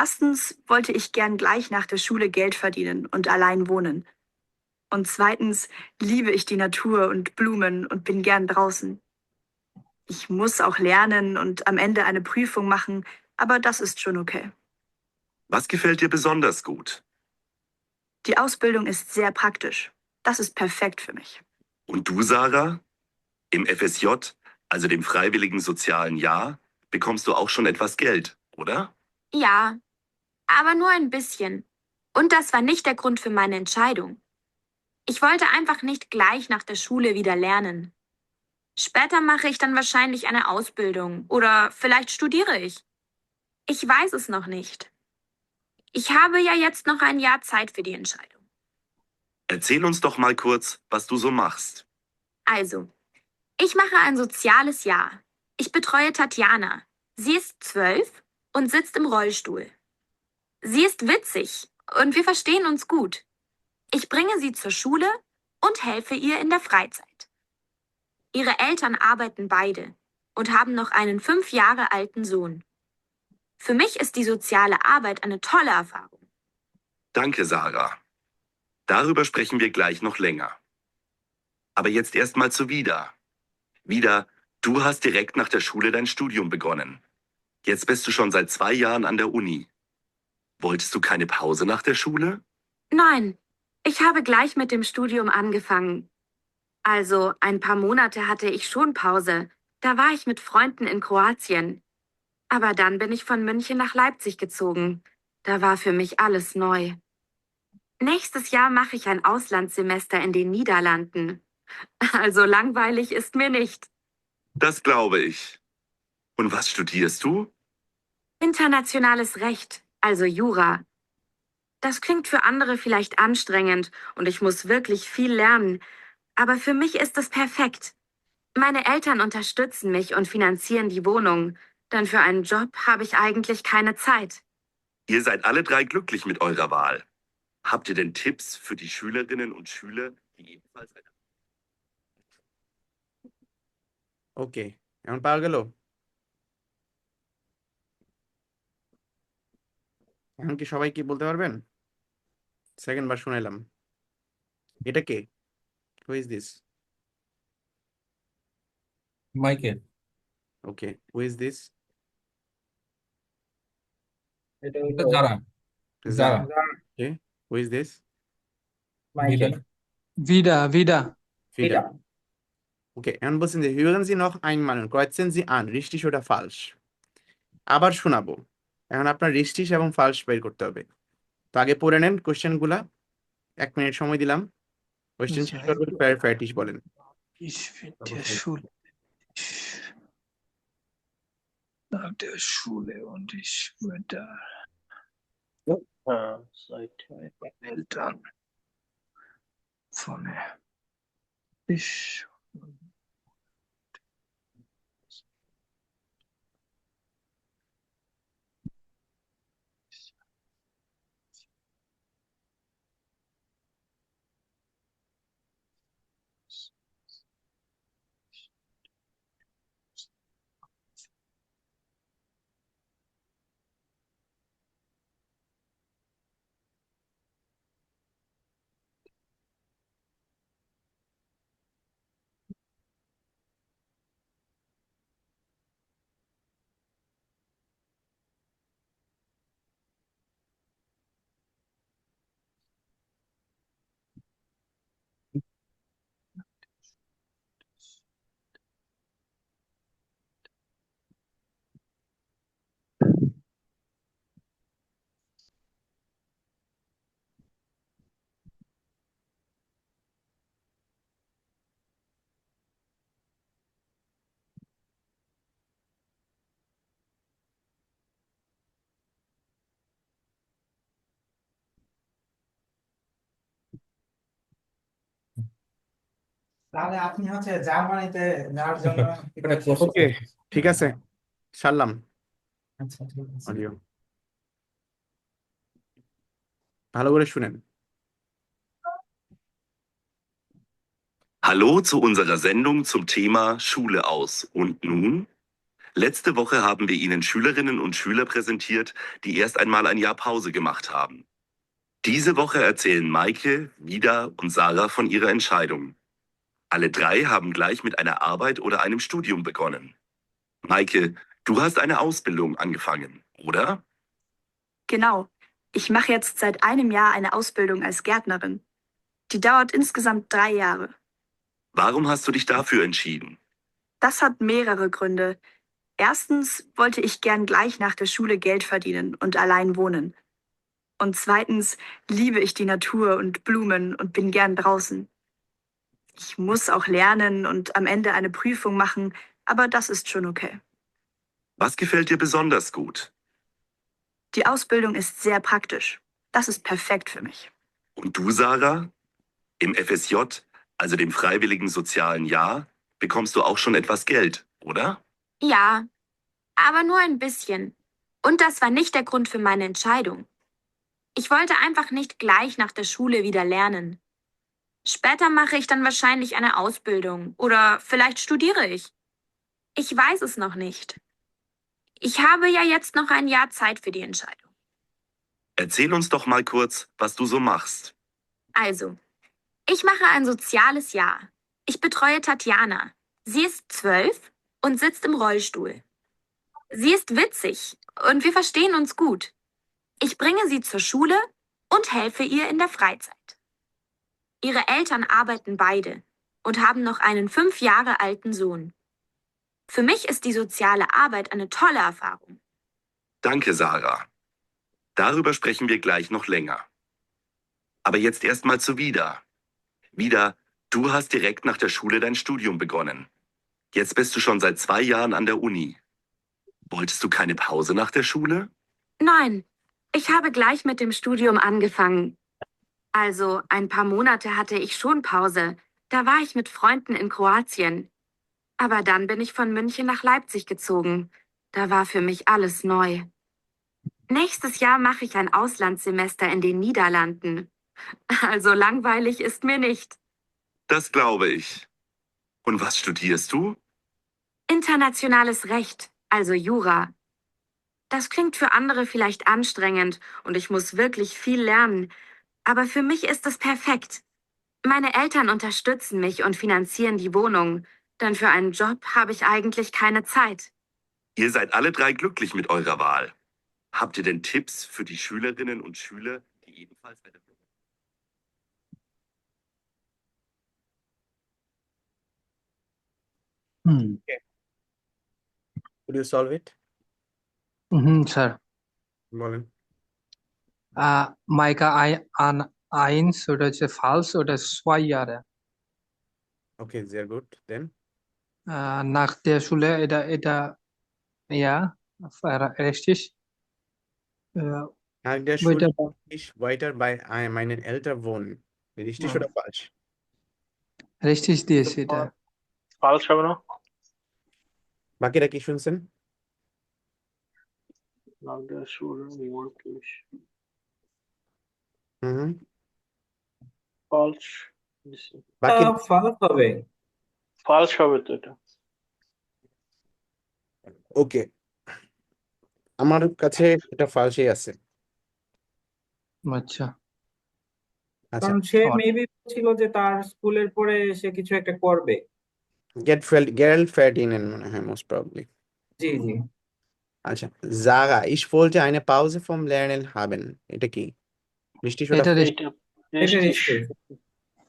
Erstens wollte ich gern gleich nach der Schule Geld verdienen und allein wohnen. Und zweitens liebe ich die Natur und Blumen und bin gern draußen. Ich muss auch lernen und am Ende eine Prüfung machen, aber das ist schon okay.
Was gefällt dir besonders gut?
Die Ausbildung ist sehr praktisch. Das ist perfekt für mich.
Und du, Sarah? Im FSJ, also dem Freiwilligen Sozialen Jahr, bekommst du auch schon etwas Geld, oder?
Ja, aber nur ein bisschen. Und das war nicht der Grund für meine Entscheidung. Ich wollte einfach nicht gleich nach der Schule wieder lernen. Später mache ich dann wahrscheinlich eine Ausbildung oder vielleicht studiere ich. Ich weiß es noch nicht. Ich habe ja jetzt noch ein Jahr Zeit für die Entscheidung.
Erzähl uns doch mal kurz, was du so machst.
Also, ich mache ein soziales Jahr. Ich betreue Tatjana. Sie ist 12 und sitzt im Rollstuhl. Sie ist witzig und wir verstehen uns gut. Ich bringe sie zur Schule und helfe ihr in der Freizeit. Ihre Eltern arbeiten beide und haben noch einen 5 Jahre alten Sohn. Für mich ist die soziale Arbeit eine tolle Erfahrung.
Danke, Sarah. Darüber sprechen wir gleich noch länger. Aber jetzt erstmal zu Vida. Vida, du hast direkt nach der Schule dein Studium begonnen. Jetzt bist du schon seit 2 Jahren an der Uni. Wolltest du keine Pause nach der Schule?
Nein, ich habe gleich mit dem Studium angefangen. Also ein paar Monate hatte ich schon Pause. Da war ich mit Freunden in Kroatien. Aber dann bin ich von München nach Leipzig gezogen. Da war für mich alles neu. Nächstes Jahr mache ich ein Auslandssemester in den Niederlanden. Also langweilig ist mir nicht.
Das glaube ich. Und was studierst du?
Internationales Recht, also Jura. Das klingt für andere vielleicht anstrengend und ich muss wirklich viel lernen, aber für mich ist es perfekt. Meine Eltern unterstützen mich und finanzieren die Wohnung, denn für einen Job habe ich eigentlich keine Zeit.
Ihr seid alle drei glücklich mit eurer Wahl. Habt ihr denn Tipps für die Schülerinnen und Schüler, die ebenfalls eine...
ওকে, এখন পাওয়া গেল? এখন কি সবাই কি বলতে পারবেন? Second বার শুনাইলাম। এটা কে? Who is this?
Michael.
Okay, who is this?
এটা
এটা
হলো
যারা
জারা।
যারা।
Okay, who is this?
Michael.
Wieder.
Wieder.
Wieder. Okay, এখন বলছেন যে hören Sie noch einmal und kreuzen Sie an, richtig oder falsch. আবার শোনাবো। এখন আপনার richtig এবং falsch বের করতে হবে। তো আগে পড়ে নেন কোশ্চেনগুলা। 1 মিনিট সময় দিলাম। কোশ্চেন শেষ করার পর fertig বলেন।
Ich bin der Schule. Nach der Schule und ich würde
Seit
meinen Eltern von ich
তাহলে আপনি হচ্ছে জার্মানিতে যাওয়ার জন্য
এটা কোর্স
ওকে, ঠিক আছে। ছাড়লাম
আচ্ছা ঠিক আছে
অডিও। ভালো করে শুনেন।
Hallo zu unserer Sendung zum Thema Schule aus. Und nun? Letzte Woche haben wir Ihnen Schülerinnen und Schüler präsentiert, die erst einmal ein Jahr Pause gemacht haben. Diese Woche erzählen Maike, Vida und Sarah von ihrer Entscheidung. Alle 3 haben gleich mit einer Arbeit oder einem Studium begonnen. Maike, du hast eine Ausbildung angefangen, oder?
Genau. Ich mache jetzt seit einem Jahr eine Ausbildung als Gärtnerin. Die dauert insgesamt 3 Jahre.
Warum hast du dich dafür entschieden?
Das hat mehrere Gründe. Erstens wollte ich gern gleich nach der Schule Geld verdienen und allein wohnen. Und zweitens liebe ich die Natur und Blumen und bin gern draußen. Ich muss auch lernen und am Ende eine Prüfung machen, aber das ist schon okay.
Was gefällt dir besonders gut?
Die Ausbildung ist sehr praktisch. Das ist perfekt für mich.
Und du, Sarah? Im FSJ, also dem Freiwilligen Sozialen Jahr, bekommst du auch schon etwas Geld, oder?
Ja, aber nur ein bisschen. Und das war nicht der Grund für meine Entscheidung. Ich wollte einfach nicht gleich nach der Schule wieder lernen. Später mache ich dann wahrscheinlich eine Ausbildung oder vielleicht studiere ich. Ich weiß es noch nicht. Ich habe ja jetzt noch ein Jahr Zeit für die Entscheidung.
Erzähl uns doch mal kurz, was du so machst.
Also, ich mache ein soziales Jahr. Ich betreue Tatjana. Sie ist 12 und sitzt im Rollstuhl. Sie ist witzig und wir verstehen uns gut. Ich bringe sie zur Schule und helfe ihr in der Freizeit. Ihre Eltern arbeiten beide und haben noch einen 5 Jahre alten Sohn. Für mich ist die soziale Arbeit eine tolle Erfahrung.
Danke, Sarah. Darüber sprechen wir gleich noch länger. Aber jetzt erstmal zu Vida. Vida, du hast direkt nach der Schule dein Studium begonnen. Jetzt bist du schon seit 2 Jahren an der Uni. Wolltest du keine Pause nach der Schule?
Nein, ich habe gleich mit dem Studium angefangen. Also ein paar Monate hatte ich schon Pause. Da war ich mit Freunden in Kroatien. Aber dann bin ich von München nach Leipzig gezogen. Da war für mich alles neu. Nächstes Jahr mache ich ein Auslandssemester in den Niederlanden. Also langweilig ist mir nicht.
Das glaube ich. Und was studierst du?
Internationales Recht, also Jura. Das klingt für andere vielleicht anstrengend und ich muss wirklich viel lernen. Aber für mich ist es perfekt. Meine Eltern unterstützen mich und finanzieren die Wohnung, denn für einen Job habe ich eigentlich keine Zeit.
Ihr seid alle 3 glücklich mit eurer Wahl. Habt ihr denn Tipps für die Schülerinnen und Schüler, die ebenfalls eine
hmm
Could you solve it?
Sir
বলেন।
মাইকা আইনস ওটা হচ্ছে ফালস, ওটা সোয়াই ইয়ারে।
Okay, sehr gut. Then
nach der Schule এটা ইয়া richtig.
nach der
ওইটা
Schule ich weiter bei meinen Eltern wohnen. Richtig oder falsch?
richtig দিয়েছি এটা।
ফালস হবে না?
বাকিরা কি শুনছেন?
Nach der Schule wollte ich
হুম
falsch.
বাকি
ফালস হবে।
ফালস হবে তো এটা।
ওকে, আমার কাছে এটা ফালসই আছে।
আচ্ছা
আচ্ছা,
কারণ সে মেবি ছিল যে তার স্কুলের পরে সে কিছু একটা করবে।
Geldverdienen মনে হয় মোস্ট প্রবাবলি।
জি জি।
আচ্ছা, Sarah, ich wollte eine Pause vom Lernen haben. এটা কি? Richtig oder
এটা
falsch?
এটা
এটা
richtig.
রিস্টেজ।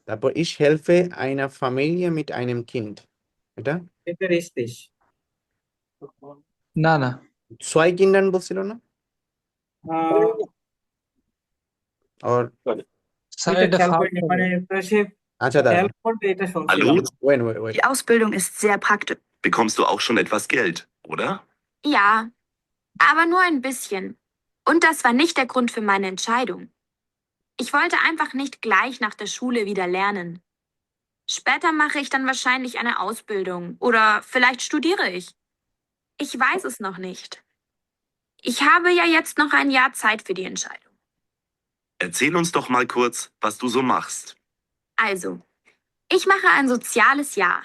তারপর ich helfe einer Familie mit einem Kind. এটা
এটা রিস্টেজ।
না না
zwei Kindern বলছিল না? Or
স্যার
এটা
এটা
খেয়াল
ফালস
করিনি,
হবে।
মানে সে
আচ্ছা দাঁড়ান,
হেল্প করবে এটা শুনছিলাম।
Hallo?
wait.
Die Ausbildung ist sehr praktisch.
Bekommst du auch schon etwas Geld, oder?
Ja, aber nur ein bisschen. Und das war nicht der Grund für meine Entscheidung. Ich wollte einfach nicht gleich nach der Schule wieder lernen. Später mache ich dann wahrscheinlich eine Ausbildung oder vielleicht studiere ich. Ich weiß es noch nicht. Ich habe ja jetzt noch ein Jahr Zeit für die Entscheidung.
Erzähl uns doch mal kurz, was du so machst.
Also, ich mache ein soziales Jahr.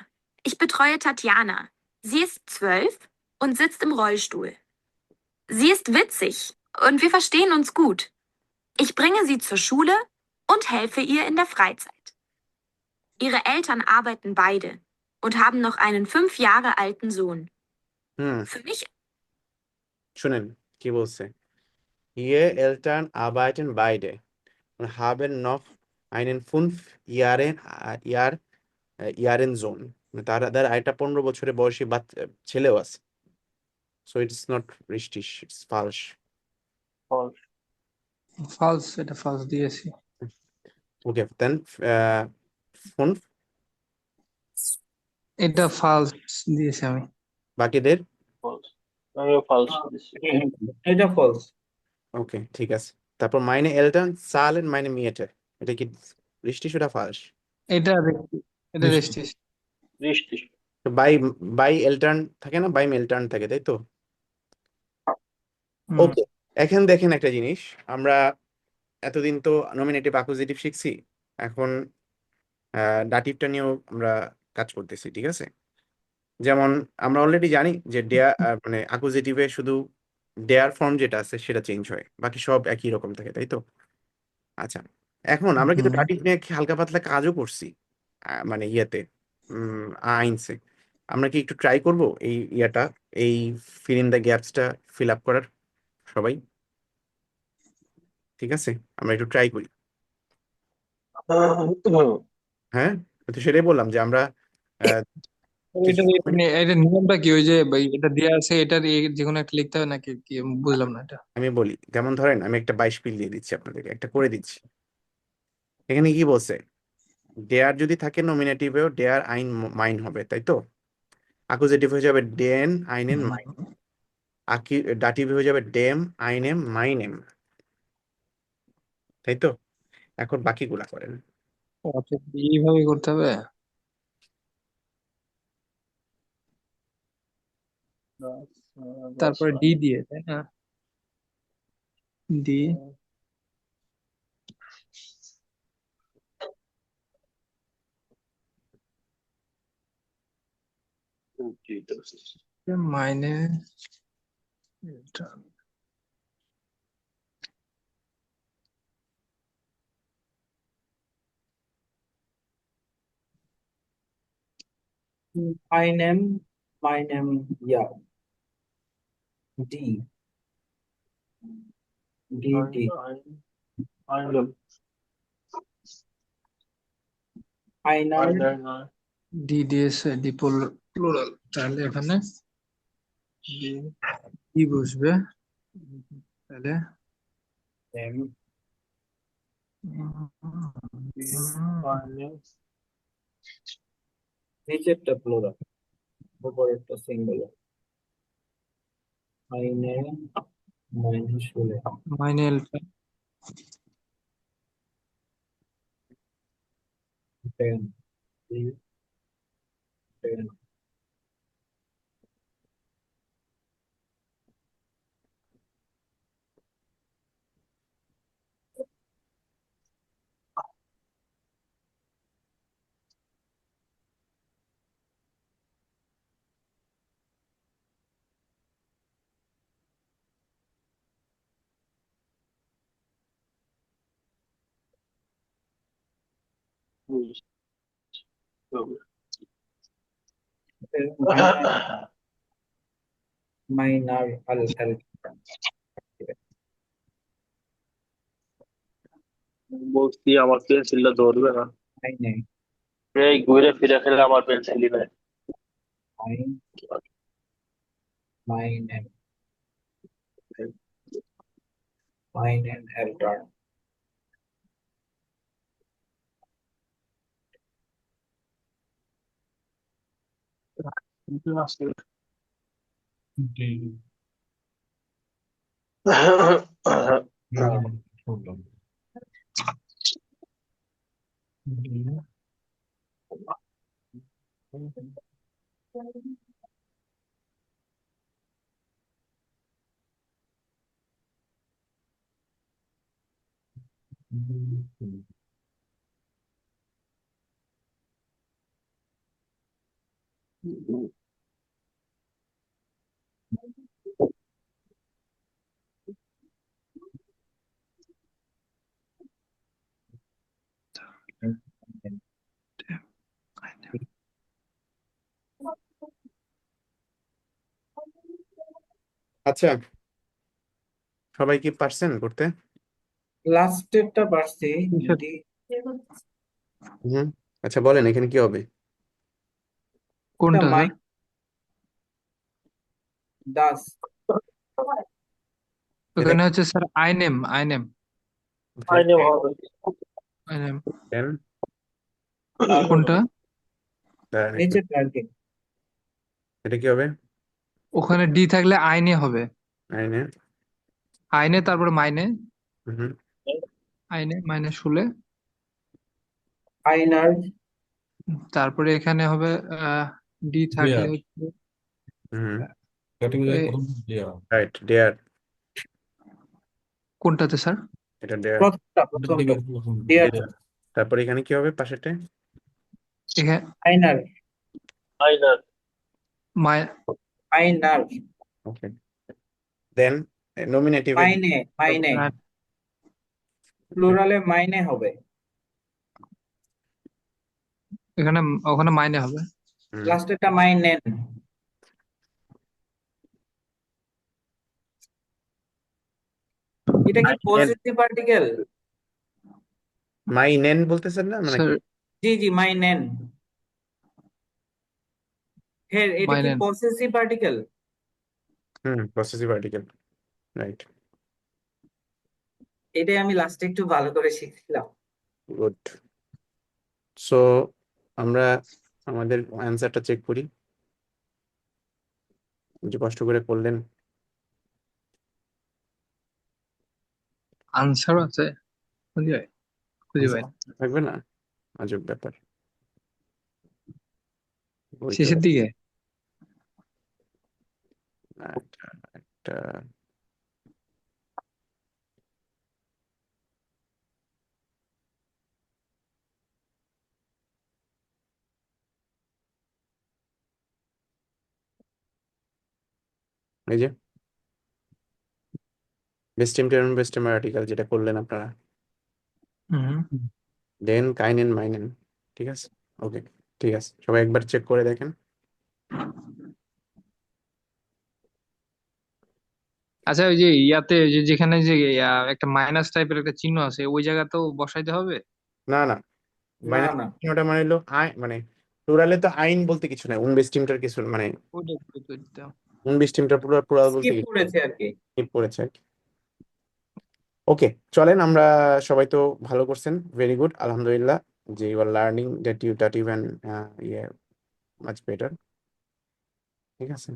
Ich betreue Tatjana. Sie ist 12 und sitzt im Rollstuhl. Sie ist witzig und wir verstehen uns gut. Ich bringe sie zur Schule und helfe ihr in der Freizeit. Ihre Eltern arbeiten beide und haben noch einen 5 Jahre alten Sohn.
Hmm
Für mich
শুনেন কি বলছে। Ihre Eltern arbeiten beide und haben noch einen 5 Jahren Sohn. তার একটা 15 বছরের বয়সী ছেলেও আছে। So it's not richtig, it's falsch.
Falsch.
ফালস, এটা ফালস দিয়েছি।
Okay, then 5
এটা ফালস দিয়েছি আমি।
বাকিদের
Falsch. আমিও falsch দিচ্ছি।
এটা ফলস।
ওকে, ঠিক আছে। তারপর meine Eltern zahlen meine Miete. এটা কি richtig oder falsch?
এটা richtig.
Richtig.
তো বাই এলটার্ন থাকে না, বাই মেলটার্ন থাকে, তাই তো?
হুম,
ওকে, এখন দেখেন একটা জিনিস, আমরা এতদিন তো নমিনেটিভ অ্যাকুজিটিভ শিখছি, এখন ডাটিভটা নিয়েও আমরা কাজ করতেছি, ঠিক আছে? যেমন আমরা অলরেডি জানি যে মানে অ্যাকুজিটিভে শুধু ডেয়ার ফর্ম যেটা আছে সেটা চেঞ্জ হয়, বাকি সব একই রকম থাকে, তাই তো? আচ্ছা, এখন আমরা কিন্তু
হুম।
ডাটিভ নিয়ে হালকা পাতলা কাজও করছি, মানে ইয়েতে আইনসে। আমরা কি একটু ট্রাই করব এই ফিল ইন দ্য গ্যাপসটা ফিল আপ করার, সবাই? ঠিক আছে, আমরা একটু ট্রাই করি। হ্যাঁ, তো সেটাই বললাম যে আমরা কিছু
এটা নিয়মটা কি, ওই যে এটা দেওয়া আছে, এটার যে কোনো একটা লিখতে হবে নাকি কি, বুঝলাম না এটা।
আমি বলি, যেমন ধরেন আমি একটা 22 পিল দিয়ে দিচ্ছি আপনাদেরকে, একটা করে দিচ্ছি। এখানে কি বলছে, ডেয়ার যদি থাকে নমিনেটিভেও ডেয়ার আইন মাইন হবে, তাই তো? অ্যাকুজেটিভ হয়ে যাবে ডেন আইনেন মাইন, ডাটিভ হয়ে যাবে ডেম আইনেম মাইনেম, তাই তো? এখন বাকিগুলা করেন।
আচ্ছা, এইভাবে করতে হবে। তারপরে ডি দিয়ে, তাই না? ডি মাইনে
my name, yeah. D. Einer,
D দিয়েছে, ডিপোল প্লুরাল, তাহলে এখানে কি বসবে? তাহলে
Them, নিচেরটা প্লুরাল, উপরেরটা সিঙ্গুলার। মাইনে মাইনে শুলে
মাইনেলটা
টেন টেন মাইনার আল আল
বলছি আমার পেন্সিলটা ধরবে না,
মাইনে
এই ঘুরে ফিরে খেলে আমার পেন্সিলই নাই।
মাইন মাইনে মাইনেন এল্টার
আচ্ছা, সবাই কি পারছেন করতে?
লাস্টেরটা পারছি যদি
হুম। আচ্ছা বলেন এখানে কি হবে?
কোনটা স্যার?
মাইন দাস
এটা
ওখানে হচ্ছে স্যার আইনেম আইনেম
আইনে হবে।
আইনেম
দেন
কোনটা?
দাঁড়ান একটু।
নিচেরটা আর কি
এটা কি হবে?
ওখানে ডি থাকলে আইনে হবে।
আইনে।
আইনে তারপরে মাইনে,
হুম।
আইনে মাইনে শুলে,
আইনার
তারপরে এখানে হবে ডি থাকলে
Dear.
হচ্ছে
হুম।
ক্যাটেগরি
এ,
প্রথম dear.
রাইট, ডেয়ার।
কোনটাতে স্যার?
এটা ডেয়ার।
প্রথমটা
ডিবের প্রথম
ডিয়ার
dear.
তারপর এখানে কি হবে পাশেরটা?
এখানে
আইনার
আইনার
মাই
আইনার
ওকে। দেন নমিনেটিভে
মাইনে মাইনে প্লুরালে মাইনে হবে
এখানে ওখানে মাইনে হবে।
লাস্টেরটা মাইনেন এটা কি পজিটিভ পার্টিকেল
মাইনেন বলতেছেন না মানে
স্যার
জি জি মাইনেন হ্যাঁ এটা কি
মাইনেন
possessive particle
possessive article, right.
এটাই আমি লাস্টে একটু ভালো করে শিখছিলাম
গুড। সো আমরা আমাদের অ্যান্সারটা চেক করি, যে কষ্ট করে করলেন।
আনসার আছে খুঁজে খুঁজে পাই না।
থাকবে না, আজব ব্যাপার। ওই তো
শেষের দিকে
একটা একটা এই যে বেস্টেম আর্টিকেল যেটা করলেন আপনারা,
হুম
দেন কাইনেন মাইনেন, ঠিক আছে? ওকে, ঠিক আছে, সবাই একবার চেক করে দেখেন।
আচ্ছা ওই যে ইয়াতে যেখানে যে একটা মাইনাস টাইপের একটা চিহ্ন আছে ওই জায়গাতেও বসাইতে হবে?
না না,
না
মাইনাস
না
চিহ্নটা মানে হলো আই মানে প্লুরালে তো আইন বলতে কিছু নাই, উনবেস্টিমটার কিছু মানে
ওইটা
উনবেস্টিমটার প্লুরাল বলতে
স্কিপ
কিছু
করেছে আর কি।
পড়েছে আর কি। ওকে, চলেন আমরা সবাই তো ভালো করছেন, ভেরি গুড, আলহামদুলিল্লাহ, যে you are learning that you can yeah much better. ঠিক আছে,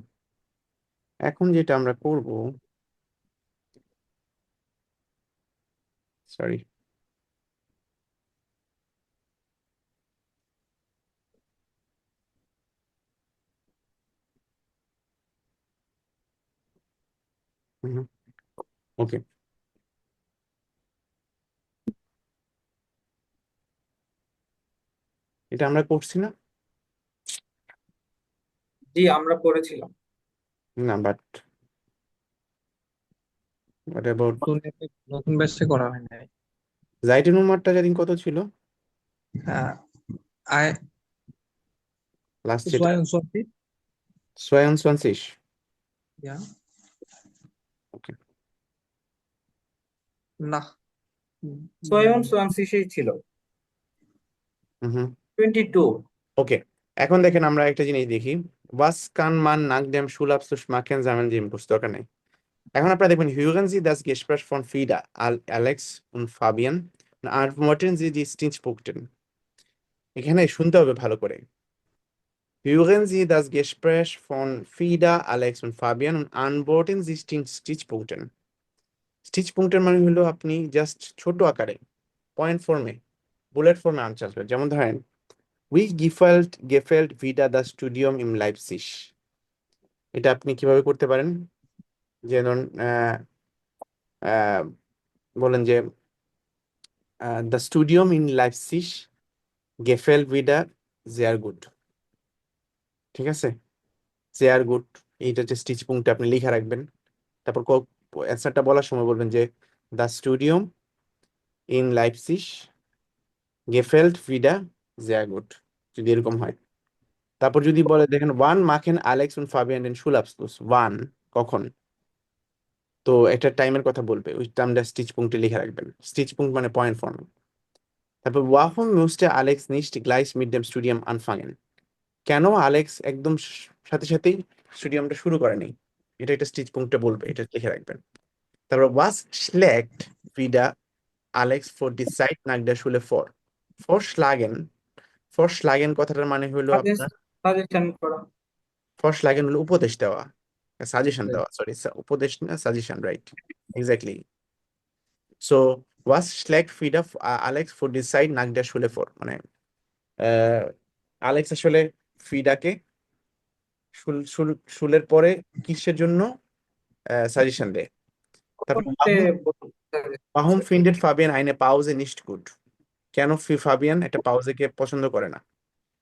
এখন যেটা আমরা করব, সরি, ওকে, এটা আমরা করছি না?
জি আমরা করেছিলাম।
না, বাট হোয়াট অ্যাবাউট
নতুন ব্যাচে করা হয় নাই।
জাইটেনুমারটা যেদিন কত ছিল
আহ, আই
লাস্ট যেটা?
22,
22,
ja,
ওকে,
nach
22 ছিল,
হুম,
22।
ওকে। এখন দেখেন আমরা একটা জিনিস দেখি, ওয়াস কান মান নাক dem Schulabschluss machen sammeln die দরকার নেই। এখন আপনারা দেখবেন hören Sie das Gespräch von Frida, Alex und Fabian und antworten Sie die Stichpunkte। এখানে শুনতে হবে ভালো করে। Hören Sie das Gespräch von Frida, Alex und Fabian und antworten Sie Stichpunkte। স্টিচপুnkটের মানে হলো আপনি জাস্ট ছোট আকারে পয়েন্ট ফর্মে, বুলেট ফর্মে আনসার আসবে। যেমন ধরেন, Wie gefällt Vida das Studium im Leipzig? এটা আপনি কিভাবে করতে পারেন? যেমন বলেন যে দ্য স্টুডিয়াম ইন Leipzig gefällt Vida sehr gut। ঠিক আছে, sehr gut, এইটা হচ্ছে স্টিচ পুংটা আপনি লিখে রাখবেন। তারপর অ্যান্সারটা বলার সময় বলবেন যে দ্য স্টুডিয়াম ইন Leipzig gefällt Vida sehr gut, যদি এরকম হয়। তারপর যদি বলে দেখেন ওয়ান মাখেন Alex und Fabian den Schulabschluss, ওয়ান কখন, তো একটা টাইমের কথা বলবে, ওই টাইমটা স্টিচ পুংটে লিখে রাখবেন। স্টিচ পুংট মানে পয়েন্ট ফর্ম। তারপর warum musste Alex nicht gleich mit dem Studium anfangen? কেন আলেক্স একদম সাথে সাথেই স্টুডিয়ামটা শুরু করেনি, এটা একটা স্টিচ পুংটে বলবে, এটা লিখে রাখবেন। তারপর was schlägt wieder Alex vor die Zeit nach der Schule vor? Vorschlagen কথাটার মানে হলো আপনার,
সাজেশন করা।
ফরশলাগেন হলো উপদেশ দেওয়া, সাজেশন দেওয়া, সরি, উপদেশ না suggestion, right, exactly. So was schlägt Frida Alex for the side nach der Schule vor, মানে আলেক্স আসলে ফ্রিডাকে শুলের পরে কিসের জন্য সাজেশন দেয়। তারপর
পড়তে
warum findet Fabian eine Pause nicht gut? কেন ফাবিয়ান একটা পাউজেকে পছন্দ করে না,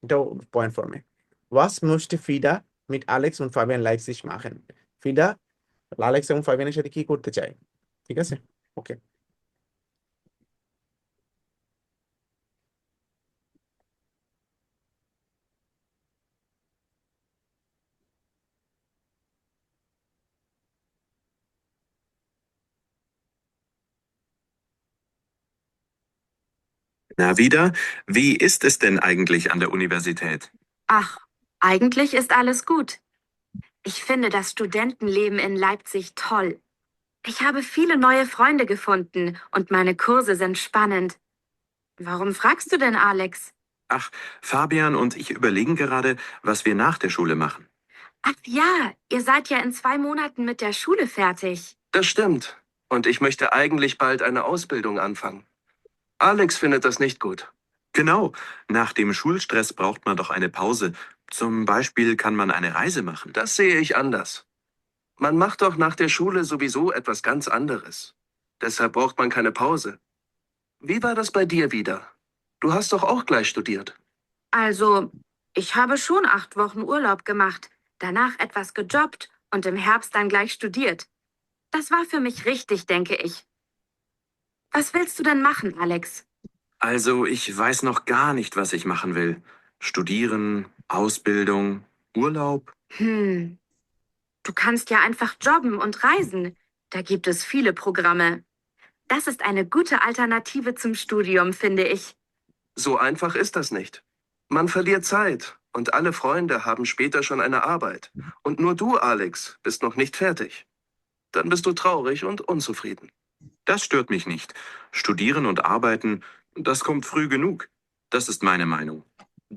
এটাও পয়েন্ট ফর্মে। Was möchte Frida mit Alex und Fabian Leipzig machen? Frida Alex এবং ফাবিয়ানের সাথে কি করতে চায়? ঠিক আছে, ওকে।
Na wieder, wie ist es denn eigentlich an der Universität?
Ach, eigentlich ist alles gut. Ich finde das Studentenleben in Leipzig toll. Ich habe viele neue Freunde gefunden und meine Kurse sind spannend. Warum fragst du denn, Alex?
Ach, Fabian und ich überlegen gerade, was wir nach der Schule machen.
Ach ja, ihr seid ja in 2 Monaten mit der Schule fertig.
Das stimmt. Und ich möchte eigentlich bald eine Ausbildung anfangen. Alex findet das nicht gut.
Genau, nach dem Schulstress braucht man doch eine Pause. Zum Beispiel kann man eine Reise machen.
Das sehe ich anders. Man macht doch nach der Schule sowieso etwas ganz anderes. Deshalb braucht man keine Pause. Wie war das bei dir wieder? Du hast doch auch gleich studiert.
Also, ich habe schon 8 Wochen Urlaub gemacht, danach etwas gejobbt und im Herbst dann gleich studiert. Das war für mich richtig, denke ich. Was willst du denn machen, Alex?
Also, ich weiß noch gar nicht, was ich machen will. Studieren, Ausbildung, Urlaub.
Du kannst ja einfach jobben und reisen. Da gibt es viele Programme. Das ist eine gute Alternative zum Studium, finde ich.
So einfach ist das nicht. Man verliert Zeit und alle Freunde haben später schon eine Arbeit. Und nur du, Alex, bist noch nicht fertig. Dann bist du traurig und unzufrieden.
Das stört mich nicht. Studieren und arbeiten, das kommt früh genug. Das ist meine Meinung.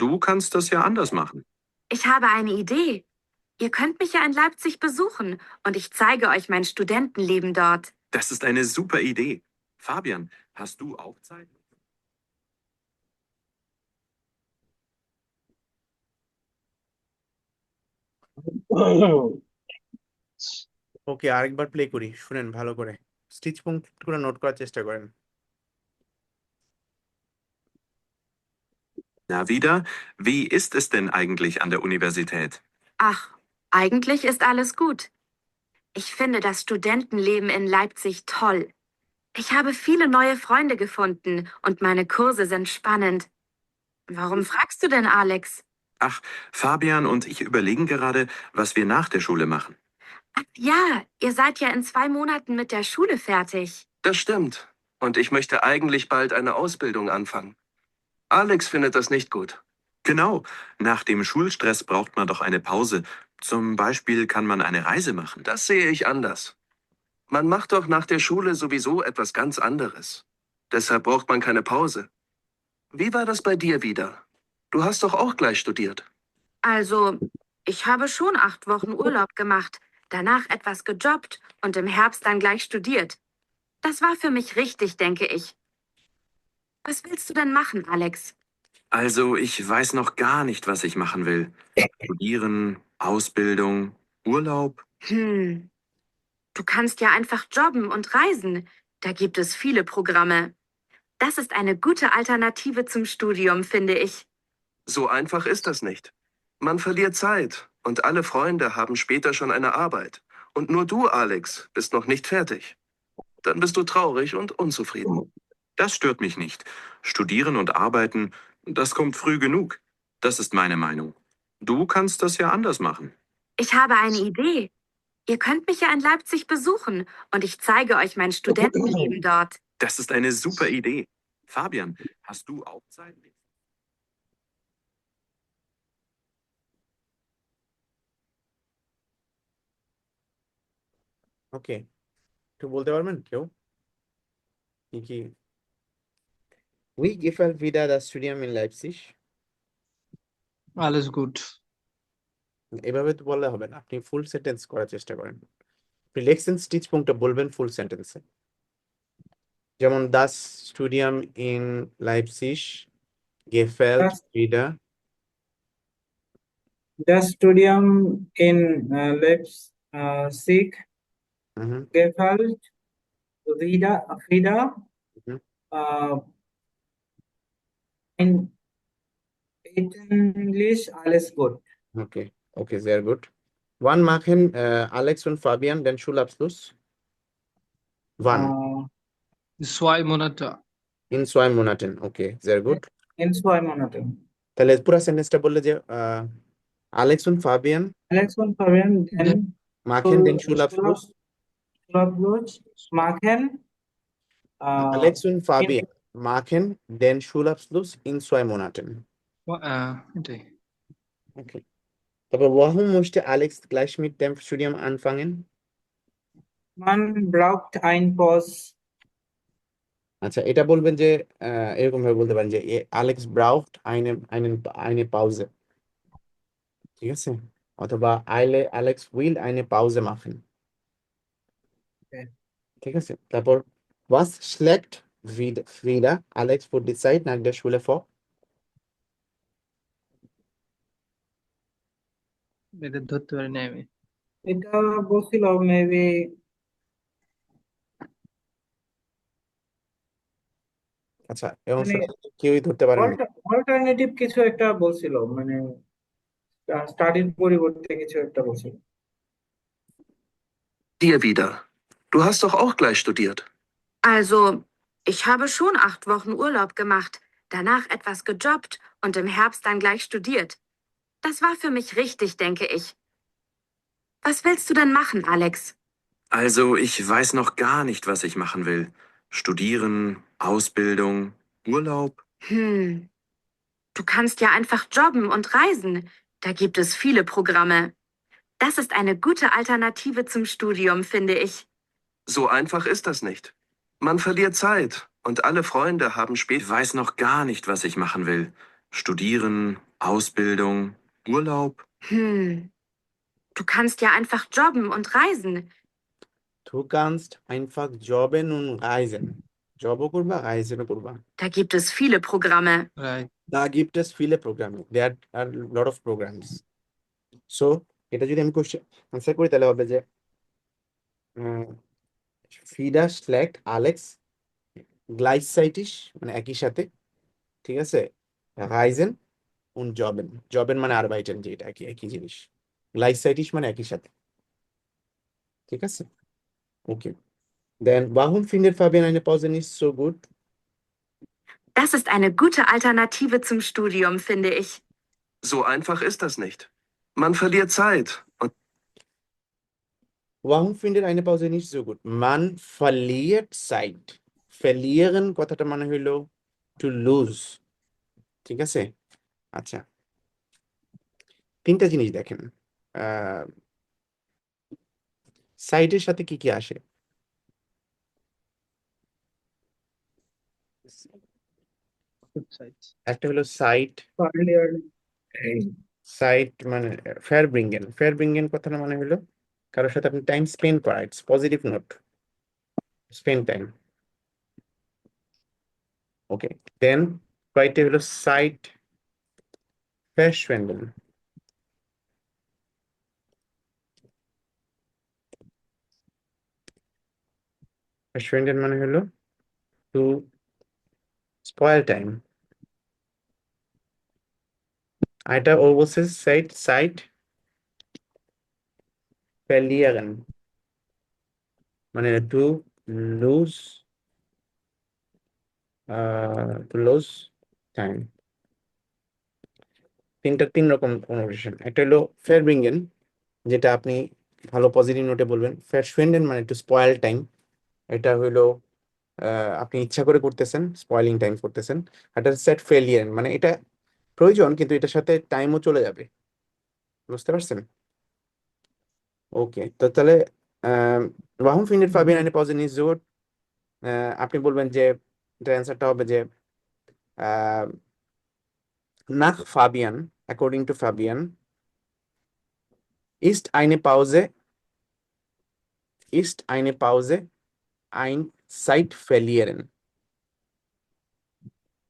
Du kannst das ja anders machen.
Ich habe eine Idee. Ihr könnt mich ja in Leipzig besuchen und ich zeige euch mein Studentenleben dort.
Das ist eine super Idee. Fabian, hast du auch Zeit?
ওকে, আরেকবার play করি, শুনেন ভালো করে, stitch পয়েন্টগুলো note করার চেষ্টা করেন।
Na wieder, wie ist es denn eigentlich an der Universität?
Ach, eigentlich ist alles gut. Ich finde das Studentenleben in Leipzig toll. Ich habe viele neue Freunde gefunden und meine Kurse sind spannend. Warum fragst du denn, Alex?
Ach, Fabian und ich überlegen gerade, was wir nach der Schule machen.
Ach ja, ihr seid ja in 2 Monaten mit der Schule fertig.
Das stimmt. Und ich möchte eigentlich bald eine Ausbildung anfangen. Alex findet das nicht gut.
Genau, nach dem Schulstress braucht man doch eine Pause. Zum Beispiel kann man eine Reise machen.
Das sehe ich anders. Man macht doch nach der Schule sowieso etwas ganz anderes. Deshalb braucht man keine Pause. Wie war das bei dir wieder? Du hast doch auch gleich studiert.
Also, ich habe schon 8 Wochen Urlaub gemacht, danach etwas gejobbt und im Herbst dann gleich studiert. Das war für mich richtig, denke ich. Was willst du denn machen, Alex?
Also, ich weiß noch gar nicht, was ich machen will. Studieren, Ausbildung, Urlaub.
Du kannst ja einfach jobben und reisen. Da gibt es viele Programme. Das ist eine gute Alternative zum Studium, finde ich.
So einfach ist das nicht. Man verliert Zeit und alle Freunde haben später schon eine Arbeit. Und nur du, Alex, bist noch nicht fertig. Dann bist du traurig und unzufrieden.
Das stört mich nicht. Studieren und arbeiten, das kommt früh genug. Das ist meine Meinung. Du kannst das ja anders machen.
Ich habe eine Idee. Ihr könnt mich ja in Leipzig besuchen und ich zeige euch mein Studentenleben dort.
Das ist eine super Idee. Fabian, hast du auch Zeit?
ওকে, একটু বলতে পারবেন কেউ কি কি? Wie gefällt wieder das Studium in Leipzig?
Alles gut.
এভাবে তো বললে হবে না, আপনি ফুল সেন্টেন্স করার চেষ্টা করেন। আপনি লিখছেন স্টিচ পয়েন্টটা বলবেন ফুল সেন্টেন্সে, যেমন das Studium in Leipzig gefällt wieder.
Das Studium in Leipzig gefällt wieder. In Englisch alles gut.
Okay, okay, sehr gut. Wann machen Alex und Fabian den Schulabschluss? Wann?
2 Monate.
In 2 Monaten. Okay, sehr gut.
In 2 Monaten.
তাহলে পুরো সেন্টেন্সটা বললে যে Alex und Fabian machen den Schulabschluss.
Machen
Alex und Fabian machen den Schulabschluss in 2 Monaten.
এটাই।
Okay. Aber warum musste Alex gleich mit dem Studium anfangen?
Man braucht ein Pause.
আচ্ছা, এটা বলবেন যে এরকম ভাবে বলতে পারেন যে Alex braucht eine Pause. ঠিক আছে? অথবা Alex will eine Pause machen. ঠিক আছে? তারপর was schlägt wieder Alex für die Zeit nach der Schule vor?
এটা ধরতে পারি না আমি।
এটা বলছিল মেবি
আচ্ছা, এই অংশটা কেউই ধরতে পারেন না।
অল্টারনেটিভ কিছু একটা বলছিল, মানে স্টাডির পরিবর্তে কিছু একটা বলছিল।
Dir wieder. Du hast doch auch gleich studiert.
Also, ich habe schon 8 Wochen Urlaub gemacht, danach etwas gejobbt und im Herbst dann gleich studiert. Das war für mich richtig, denke ich. Was willst du denn machen, Alex?
Also, ich weiß noch gar nicht, was ich machen will. Studieren, Ausbildung, Urlaub.
Du kannst ja einfach jobben und reisen. Da gibt es viele Programme. Das ist eine gute Alternative zum Studium, finde ich.
So einfach ist das nicht. Man verliert Zeit und alle Freunde haben
Ich
später.
weiß noch gar nicht, was ich machen will. Studieren, Ausbildung, Urlaub.
Du kannst ja einfach jobben und reisen.
Du kannst einfach jobben und reisen. জবও করবা রাইজেনও করবা
Da gibt es viele Programme.
Right
Da gibt es viele Programme. There are a lot of programs. So এটা যদি আমি question answer করি তাহলে হবে যে ফিডা স্ল্যাক্ট Alex গ্লাইসাইটিস মানে একই সাথে, ঠিক আছে, রাইজেন und জবেন। জবেন মানে আরবাইটেন, যেটা একই একই জিনিস। গ্লাইসাইটিস মানে একই সাথে, ঠিক আছে। ওকে, then warum findet Fabian eine Pause nicht so gut?
Das ist eine gute Alternative zum Studium, finde ich.
So einfach ist das nicht. Man verliert Zeit und
Warum findet eine Pause nicht so gut? Man verliert Zeit. Verlieren কথাটা মানে হইলো to lose, ঠিক আছে। আচ্ছা, তিনটা জিনিস দেখেন, সাইটের সাথে কি কি আসে? একটা হলো সাইট, সাইট মানে ফেয়ারব্রিঙ্গেন। ফেয়ারব্রিঙ্গেন কথাটা মানে হলো কারোর সাথে আপনি টাইম স্পেন্ড করা, it's positive note, spend time. Okay, then কয়টা হলো সাইট verschwenden। verschwenden মানে হলো টু স্পয়েল টাইম। আর এটা ও বলছে সাইট সাইট verlieren মানে টু লুজ টাইম। তিন রকম কনভার্সেশন। একটা হলো ফেয়ারব্রিঙ্গেন, যেটা আপনি ভালো পজিটিভ নোটে বলবেন। verschwenden মানে টু স্পয়েল টাইম, এটা হইলো আপনি ইচ্ছা করে করতেছেন, স্পয়েলিং টাইম করতেছেন। এটা সেট ফেলিয়ার মানে এটা প্রয়োজন কিন্তু এটার সাথে টাইমও চলে যাবে, বুঝতে পারছেন? ওকে, তো তাহলে warum findet Fabian eine Pause nicht so gut? আপনি বলবেন যে এটার অ্যান্সারটা হবে যে nach Fabian, according to Fabian, ist eine Pause ein Zeit verlieren।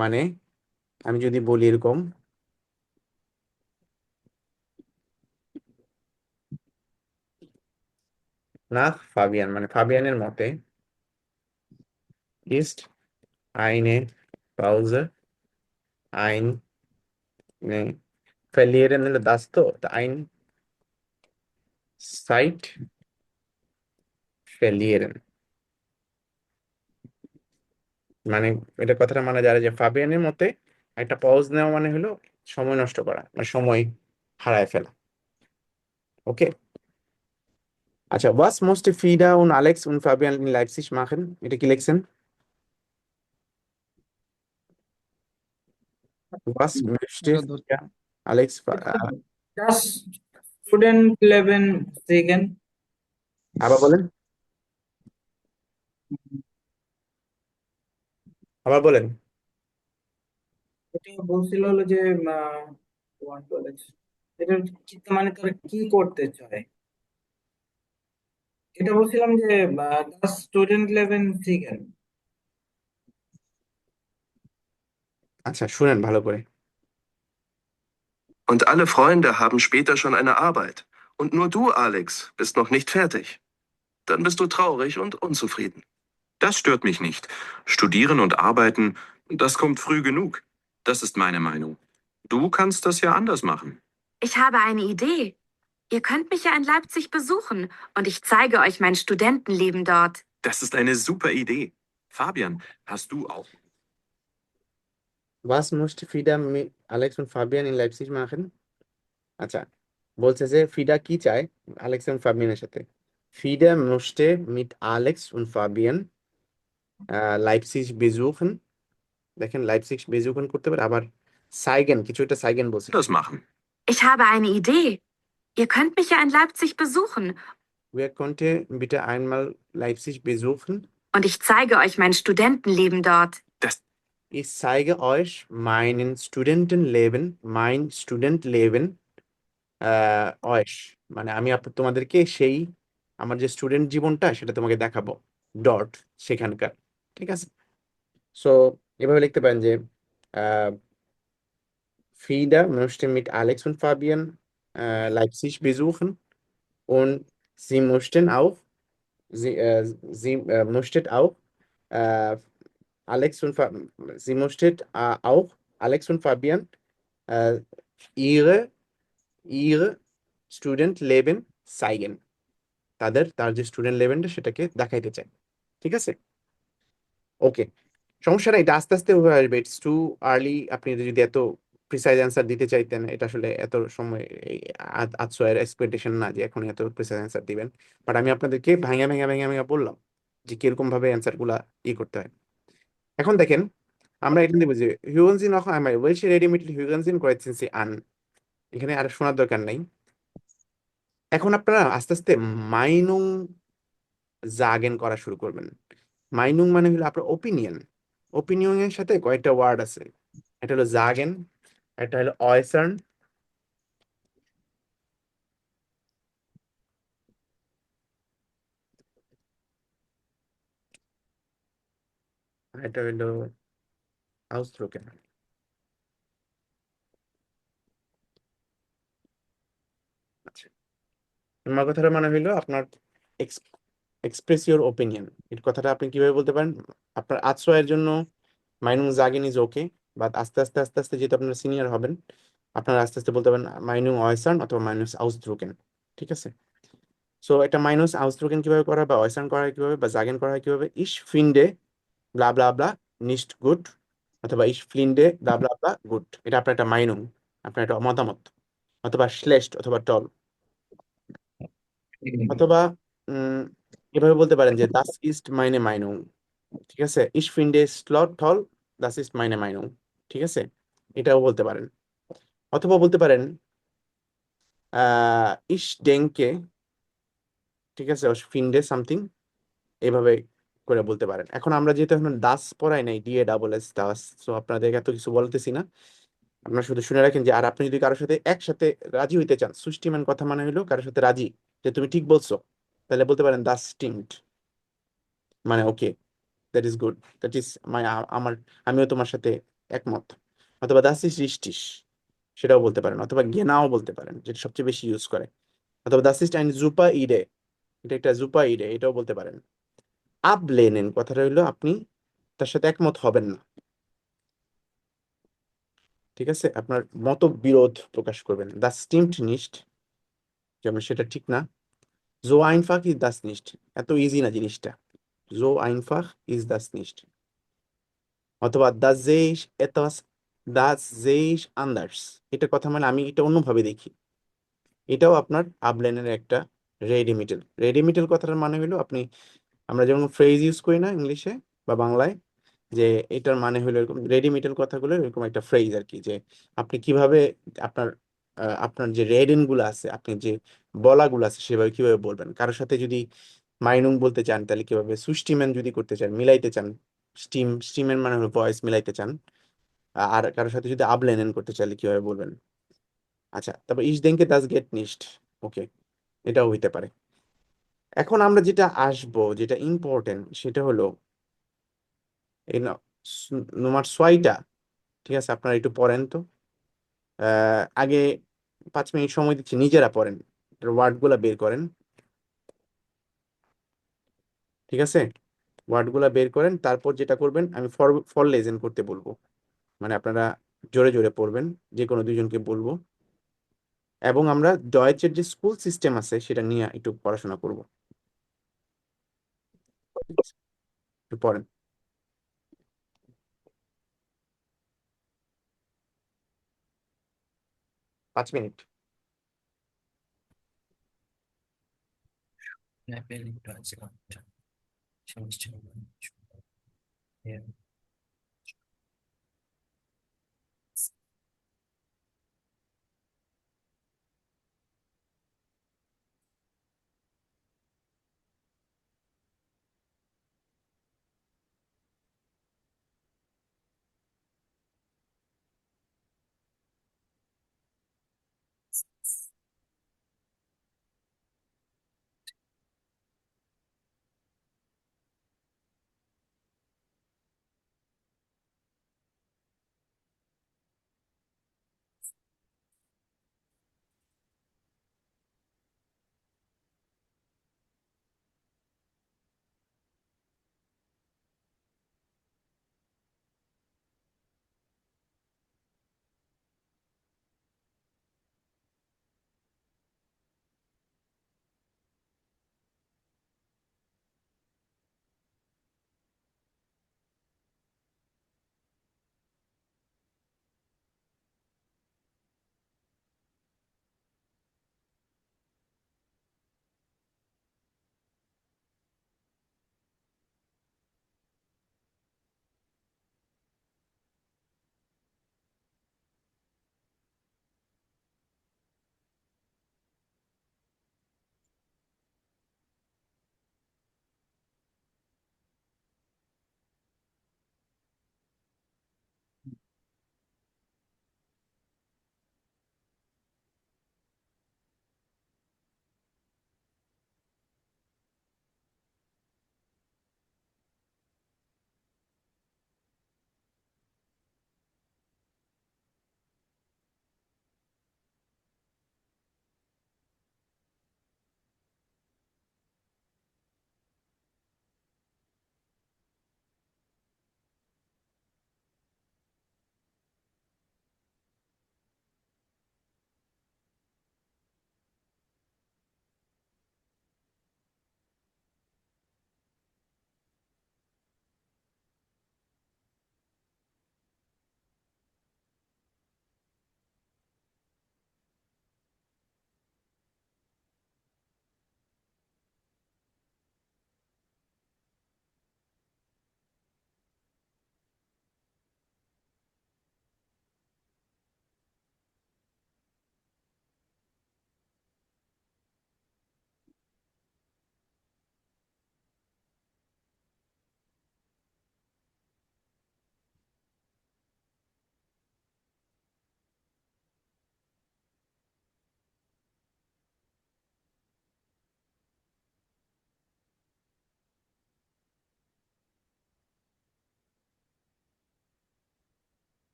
মানে আমি যদি বলি এরকম, nach Fabian মানে ফাবিয়ানের মতে ist eine Pause ein verlieren হলো দাস, তো ein Zeit verlieren মানে এটা কথাটা মানে যারা যে ফাবিয়ানের মতে একটা পজ নেওয়া মানে হলো সময় নষ্ট করা, মানে সময় হারায় ফেলা। ওকে, আচ্ছা, was musste Frida und Alex und Fabian in Leipzig machen? এটা কি লিখছেন? Was möchte Frida, Alex,
just student 11 second.
আবার বলেন, আবার বলেন।
এটা বলছিল হলো যে one to Alex, এটা মানে তারা কি করতে চায়, এটা বলছিলাম যে জাস্ট স্টুডেন্ট 11 সেকেন্ড।
আচ্ছা শুনেন ভালো করে।
Und alle Freunde haben später schon eine Arbeit. Und nur du, Alex, bist noch nicht fertig. Dann bist du traurig und unzufrieden.
Das stört mich nicht. Studieren und arbeiten, das kommt früh genug. Das ist meine Meinung. Du kannst das ja anders machen.
Ich habe eine Idee. Ihr könnt mich ja in Leipzig besuchen und ich zeige euch mein Studentenleben dort.
Das ist eine super Idee. Fabian, hast du auch?
Was musste Frida mit Alex und Fabian in Leipzig machen? আচ্ছা, বলছে যে ফিডা কি চায় Alex এবং ফাবিয়ানের সাথে। ফিডা musste mit Alex und Fabian Leipzig besuchen। দেখেন Leipzig বেজুকন করতে পারে, আবার সাইগেন, কিছু একটা সাইগেন বলছে।
Das machen.
Ich habe eine Idee. Ihr könnt mich ja in Leipzig besuchen
Wer konnte bitte einmal Leipzig besuchen?
und ich zeige euch mein Studentenleben dort.
Ich zeige euch mein Studentenleben euch, মানে আমি তোমাদেরকে সেই আমার যে student জীবনটা সেটা তোমাকে দেখাবো, ডট সেখানকার। ঠিক আছে, সো এভাবে লিখতে পারেন যে Frieda möchte mit Alex und Fabian Leipzig besuchen und sie möchten auch sie möchte auch äh, Alex und sie möchte auch Alex und Fabian äh, ihre Studentleben zeigen, তার যে স্টুডেন্ট লেভেলটা সেটাকে দেখাইতে চায়। ঠিক আছে, ওকে, সমস্যা নাই, এটা আস্তে আস্তে হয়ে আসবে। It's too early. আপনি যদি এত প্রিসাইজ অ্যান্সার দিতে চাইতেন, এটা আসলে এত সময় আজসোয়ের এক্সপেকটেশন না যে এখন এত প্রিসাইজ অ্যান্সার দিবেন। বাট আমি আপনাদেরকে ভাঙা ভাঙা ভাঙা ভাঙা বললাম যে কিরকম ভাবে অ্যান্সার গুলা করতে হয়। এখন দেখেন, আমরা এখানে দেবো যে হিউগেনসি noch einmal welche Redewendungen Huygens kreuzen Sie an, এখানে আর শোনার দরকার নাই। এখন আপনারা আস্তে আস্তে মাইনুং জাগেন করা শুরু করবেন। মাইনুং মানে হলো আপনার ওপিনিয়ন। ওপিনিয়নের সাথে কয়েকটা ওয়ার্ড আছে, এটা হলো জাগেন, এটা হলো অয়সার্ন, এটা হলো আউসড্রুকেন। আচ্ছা, আমার কথাটা মানে হইলো আপনার এক্সপ্রেস ইউর ওপিনিয়ন। এই কথাটা আপনি কিভাবে বলতে পারেন? আপনার আশ্রয়ের জন্য মাইনুং জাগেন ইজ ওকে, বাট আস্তে আস্তে আস্তে আস্তে যেহেতু আপনারা সিনিয়র হবেন, আপনারা আস্তে আস্তে বলতে পারেন মাইনুং অয়সার্ন অথবা মাইনুস আউসড্রুকেন। ঠিক আছে, সো এটা মাইনুস আউসড্রুকেন কিভাবে করা হয় বা অয়সার্ন করা হয় কিভাবে বা জাগেন করা হয় কিভাবে? ইশ ফিন্ডে ব্লা ব্লা ব্লা নিস্ট গুড অথবা ইশ ফ্লিন্ডে ব্লা ব্লা ব্লা গুড, এটা আপনার একটা মাইনুং, আপনার একটা মতামত, অথবা শ্লেষ্ঠ অথবা টল, অথবা এভাবে বলতে পারেন যে দাস ইস্ট মাইনে মাইনুং। ঠিক আছে, ইশ ফিন্ডে স্লট টল দাস ইস্ট মাইনে মাইনুং। ঠিক আছে, এটাও বলতে পারেন। অথবা বলতে পারেন ইশ ডেঙ্কে, ঠিক আছে, ফিন্ডে সামথিং, এইভাবে করে বলতে পারেন। এখন আমরা যেহেতু এখন দাস পড়াই নাই, DASS দাস, সো আপনাদের এত কিছু বলতেছি না, আপনারা শুধু শুনে রাখেন যে আর আপনি যদি কারোর সাথে একসাথে রাজি হইতে চান, সুষ্টিমান কথা মানে হলো কারোর সাথে রাজি, যে তুমি ঠিক বলছো, তাহলে বলতে পারেন দাস স্টিমড, মানে okay, that is good, that is আমার আমিও তোমার সাথে একমত। অথবা দাস ইজ রিস্টিস, সেটাও বলতে পারেন। অথবা গেনাও বলতে পারেন, যেটা সবচেয়ে বেশি ইউজ করে। অথবা Das is ein super Idee, এটা একটা জুপা ইডে, এটাও বলতে পারেন। আবলেনেন কথাটা হইলো আপনি তার সাথে একমত হবেন না। ঠিক আছে, আপনার মতবিরোধ প্রকাশ করবেন। das stimmt nicht, যেমন সেটা ঠিক না। so einfach ist das nicht, এত ইজি না জিনিসটা। so einfach ist das nicht। অথবা das sehe ich etwas, das sehe ich anders, এটা কথা মানে আমি এটা অন্যভাবে দেখি, এটাও আপনার আবলেনের একটা রেডিমিটেল। রেডিমিটেল কথাটার মানে হলো আপনি, আমরা যেমন ফ্রেজ ইউজ করি না ইংলিশে বা বাংলায়, যে এটার মানে হলো এরকম, রেডিমিটেল কথাগুলো এরকম একটা ফ্রেজ আর কি, যে আপনি কিভাবে আপনার আপনার যে রেডিন গুলো আছে, আপনি যে বলাগুলো আছে সেভাবে কিভাবে বলবেন। কারোর সাথে যদি মাইনুং বলতে চান তাহলে কিভাবে, সুস্টিমেন যদি করতে চান, মিলাইতে চান, স্টিমেন মানে হলো ভয়েস মিলাইতে চান, আর কারোর সাথে যদি আবলেনেন করতে চাইলে কিভাবে বলবেন। আচ্ছা, তারপর ইস দেনকে দাস গেট নিস্ট, ওকে, এটাও হইতে পারে। এখন আমরা যেটা আসবো, যেটা ইম্পর্টেন্ট, সেটা হলো এই নম্বর 6টা। ঠিক আছে, আপনারা একটু পড়েন তো, আগে 5 মিনিট সময় দিচ্ছি, নিজেরা পড়েন, ওয়ার্ড গুলা বের করেন। ঠিক আছে, ওয়ার্ড গুলা বের করেন, তারপর যেটা করবেন আমি ফর লেজেন করতে বলবো, মানে আপনারা জোরে জোরে পড়বেন, যে কোনো দুজনকে বলবো, এবং আমরা ডয়েচের যে স্কুল সিস্টেম আছে সেটা নিয়ে একটু পড়াশোনা করব। ঠিক আছে? একটু পড়েন। 5 মিনিট।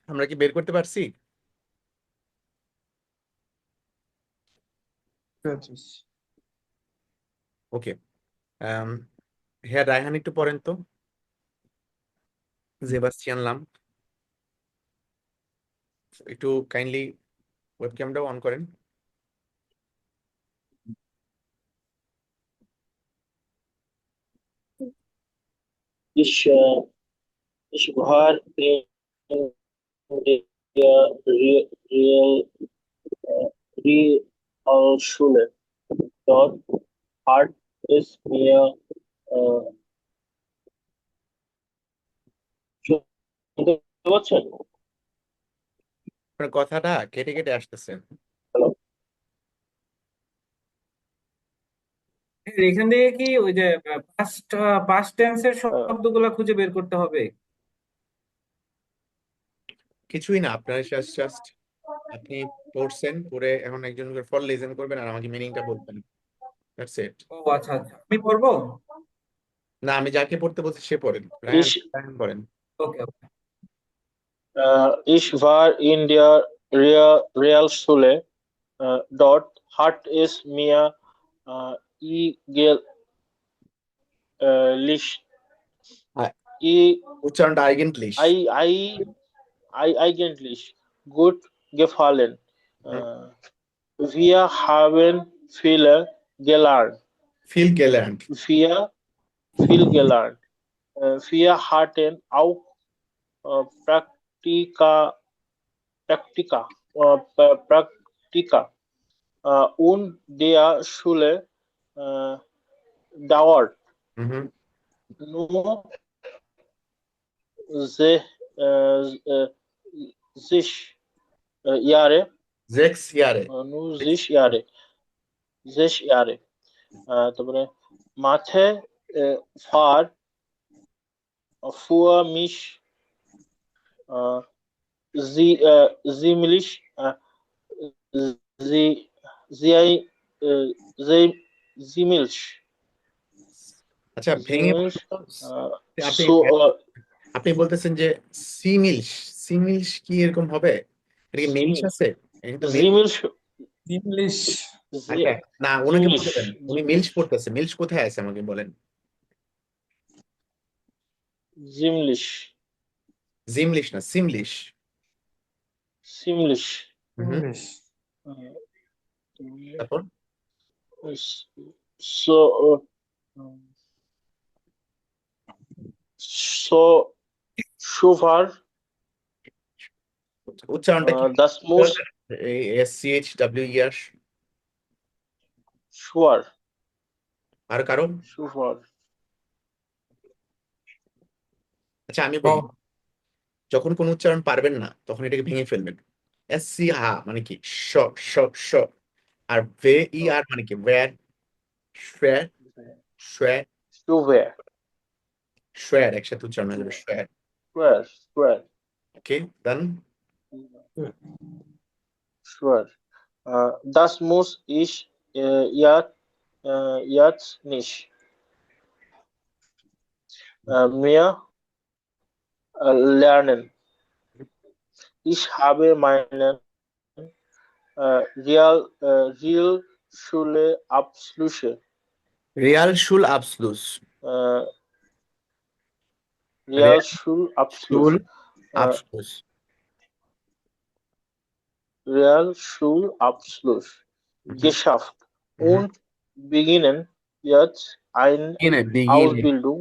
আমরা কি বের করতে পারছি? ওকে, হ্যাঁ রায়হান একটু পড়েন তো, জেবাস্টিয়ান লাম একটু কাইন্ডলি ওয়েবক্যামটাও অন করেন।
Ich, ich war in der Realschule. Dort hat es mir শুনতে পাচ্ছেন?
আপনার কথাটা কেটে কেটে আসতেছে।
হ্যালো,
এখান থেকে কি ওই যে পাস্ট টেন্সের শব্দগুলা খুঁজে বের করতে হবে?
কিছুই না, আপনার জাস্ট আপনি পড়ছেন, পড়ে এখন একজন ফল লিসেন করবেন আর আমাকে মিনিংটা বলবেন, দ্যাটস ইট।
ও আচ্ছা আচ্ছা, আমি পড়বো?
না, আমি যাকে পড়তে বলছি সে পড়েন,
ich,
রায়হান পড়েন।
ওকে ওকে।
ich war in der Realschule. Dort hat es mir
উচ্চারণটা eigentlich
eigentlich gut gefallen. Wir haben viel gelernt.
viel gelernt.
Viel gelernt. Wir hatten auch Praktika und der Schule dauert nur sechs Jahre.
6 Jahre.
Nur 6 Jahre. 6 Jahre. তারপরে মাঠে fuhr mich ziemlich
আচ্ছা, ভেঙে আপনি বলতেছেন যে সিমিলস কি এরকম হবে? এটা কি মিলস আছে?
ইংলিশ
আচ্ছা, না ওনাকে বলতে দেন, উনি মিলস পড়তেছে, মিলস কোথায় আছে আমাকে বলেন।
জিমলিশ
না সিমলিশ। তারপর
সুফার
উচ্চারণটা কি?
das muss
SCHWER
সুয়ার
আর কারণ
সুফার।
আচ্ছা, আমি বলি, যখন কোন উচ্চারণ পারবেন না তখন এটাকে ভেঙে ফেলবেন। SC হা মানে কি শ শ শ, আর ভে ই আর মানে কি ওয়্যার শ্বের শ্বের
সুফার
শ্বের একসাথে উচ্চারণ হয়ে যাবে শ্বের।
Schwer.
ওকে, ডান।
Schwer. Das muss ich jetzt nicht mehr lernen. Ich habe meinen Realschulabschlüsse.
Realschulabschluss.
Realschulabschluss geschafft und beginnen jetzt eine Ausbildung.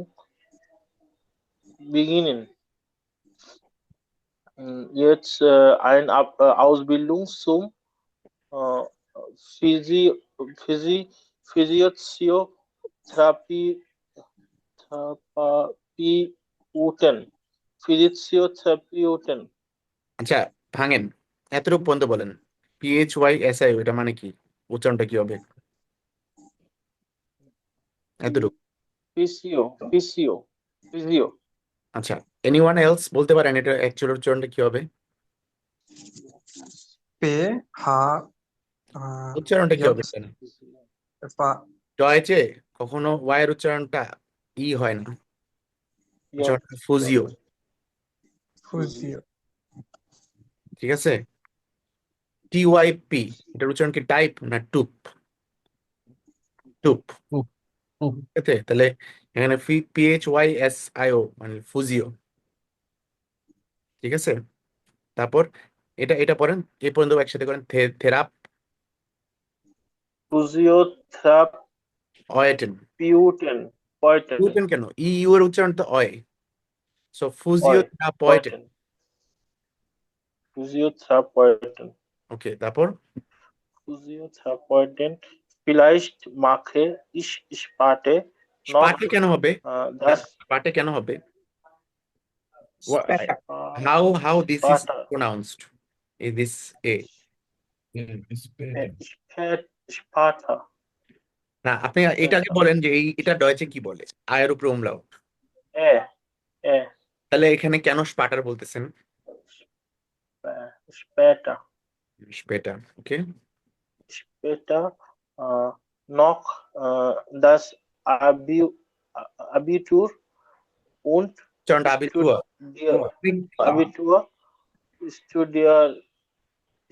Jetzt eine Ausbildung zum Physiotherapeuten.
আচ্ছা, ভাঙেন, এতটুকু পর্যন্ত বলেন। PHYSI ওটা মানে কি? উচ্চারণটা কি হবে? এতটুকু।
Physio.
আচ্ছা, এনিওয়ান এলস বলতে পারেন এটা অ্যাকচুয়াল উচ্চারণটা কি হবে? উচ্চারণটা কি হবে? ডয়েচে কখনো ওয়াই এর উচ্চারণটা ই হয় না, ফুজিও। ঠিক আছে? TYP, এটার উচ্চারণ কি টাইপ না টুপ? টুপ।
টুপ, টুপ।
ঠিক আছে, তাহলে এখানে PHYSIO মানে ফুজিও। ঠিক আছে, তারপর এটা এটা পড়েন, এই পর্যন্ত একসাথে করেন। থেরাপ অয়েটেন।
পিউটেন, পয়টেন,
পিউটেন কেন? ইউ এর উচ্চারণ তো অয়। সো ফুজিও
অয়,
থেরাপয়েটেন।
পয়টেন, Physiotherapeutin,
ওকে, তারপর
Physiotherapeutin, vielleicht mache ich Sparte noch
পাটে কেন হবে?
das
পাটে কেন হবে?
স্প্যাটা।
How this is
Sparta,
pronounced? Is this a?
Sparta,
না, আপনি এটাকে বলেন যে এটা ডয়েচে কি বলে? আয়ের উপরে umlaut।
äh,
তাহলে এখানে কেন স্পাটার বলতেছেন?
später,
স্পেটা। ওকে,
später noch das Abitur und
উচ্চারণটা আবিতুয়া।
Abitur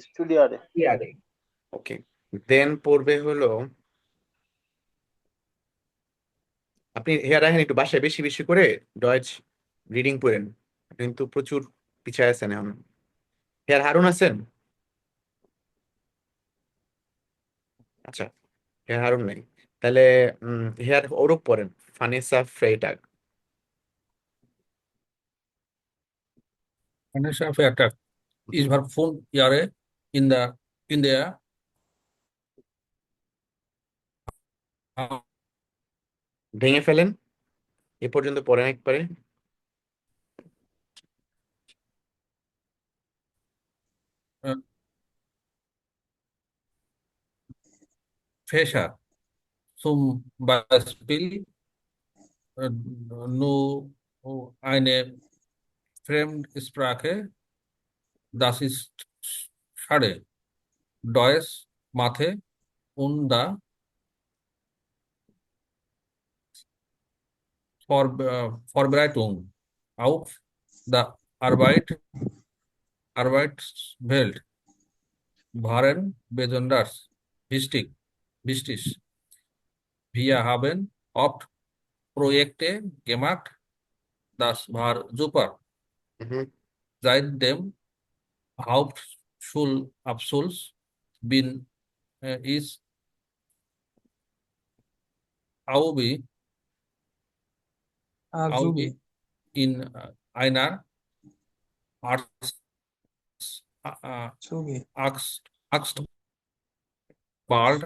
studiere.
ওকে, দেন পড়বে হলো, আপনি হেয়ার রাখেন একটু বাসায় বেশি বেশি করে ডয়েচ রিডিং পড়েন, কিন্তু প্রচুর পিছায় আছেন এখন। হেয়ার হারুন আছেন? আচ্ছা, হেয়ার হারুন নেই, তাহলে হেয়ার ওরক পড়েন, ফানেসা ফ্রেইটাগ।
Vanessa Freitag ist war 5 Jahre in der
ভেঙে ফেলেন, এ পর্যন্ত পড়েন একবারে।
Fächer zum Beispiel nur eine Fremdsprache, das ist schade. Deutsch, Mathe und da Vorbereitung auf der Arbeitswelt waren besonders wichtig. Wir haben oft Projekte gemacht, das war super. Seit dem Hauptschulabschluss bin ich Azubi
Azubi.
in einer Arts
Azubi.
Axt bald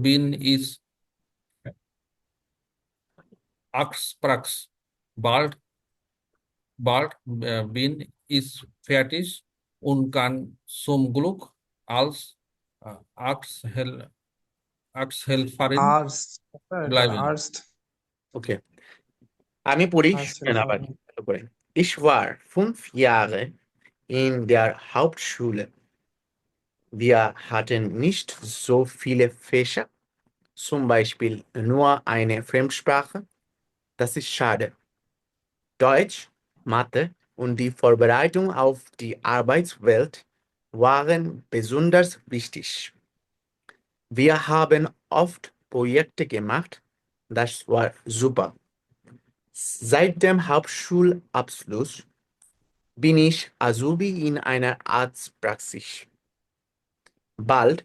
bin ich Axprax. Bald bin ich fertig und kann zum Glück als Axthelferin bleiben.
Arzt.
ওকে, আমি পড়ি,
Arzt.
শুনেন আবার ভালো করে। Ich war 5 Jahre in der Hauptschule. Wir hatten nicht so viele Fächer, zum Beispiel nur eine Fremdsprache. Das ist schade. Deutsch, Mathe und die Vorbereitung auf die Arbeitswelt waren besonders wichtig. Wir haben oft Projekte gemacht. Das war super. Seit dem Hauptschulabschluss bin ich Azubi in einer Arztpraxis. Bald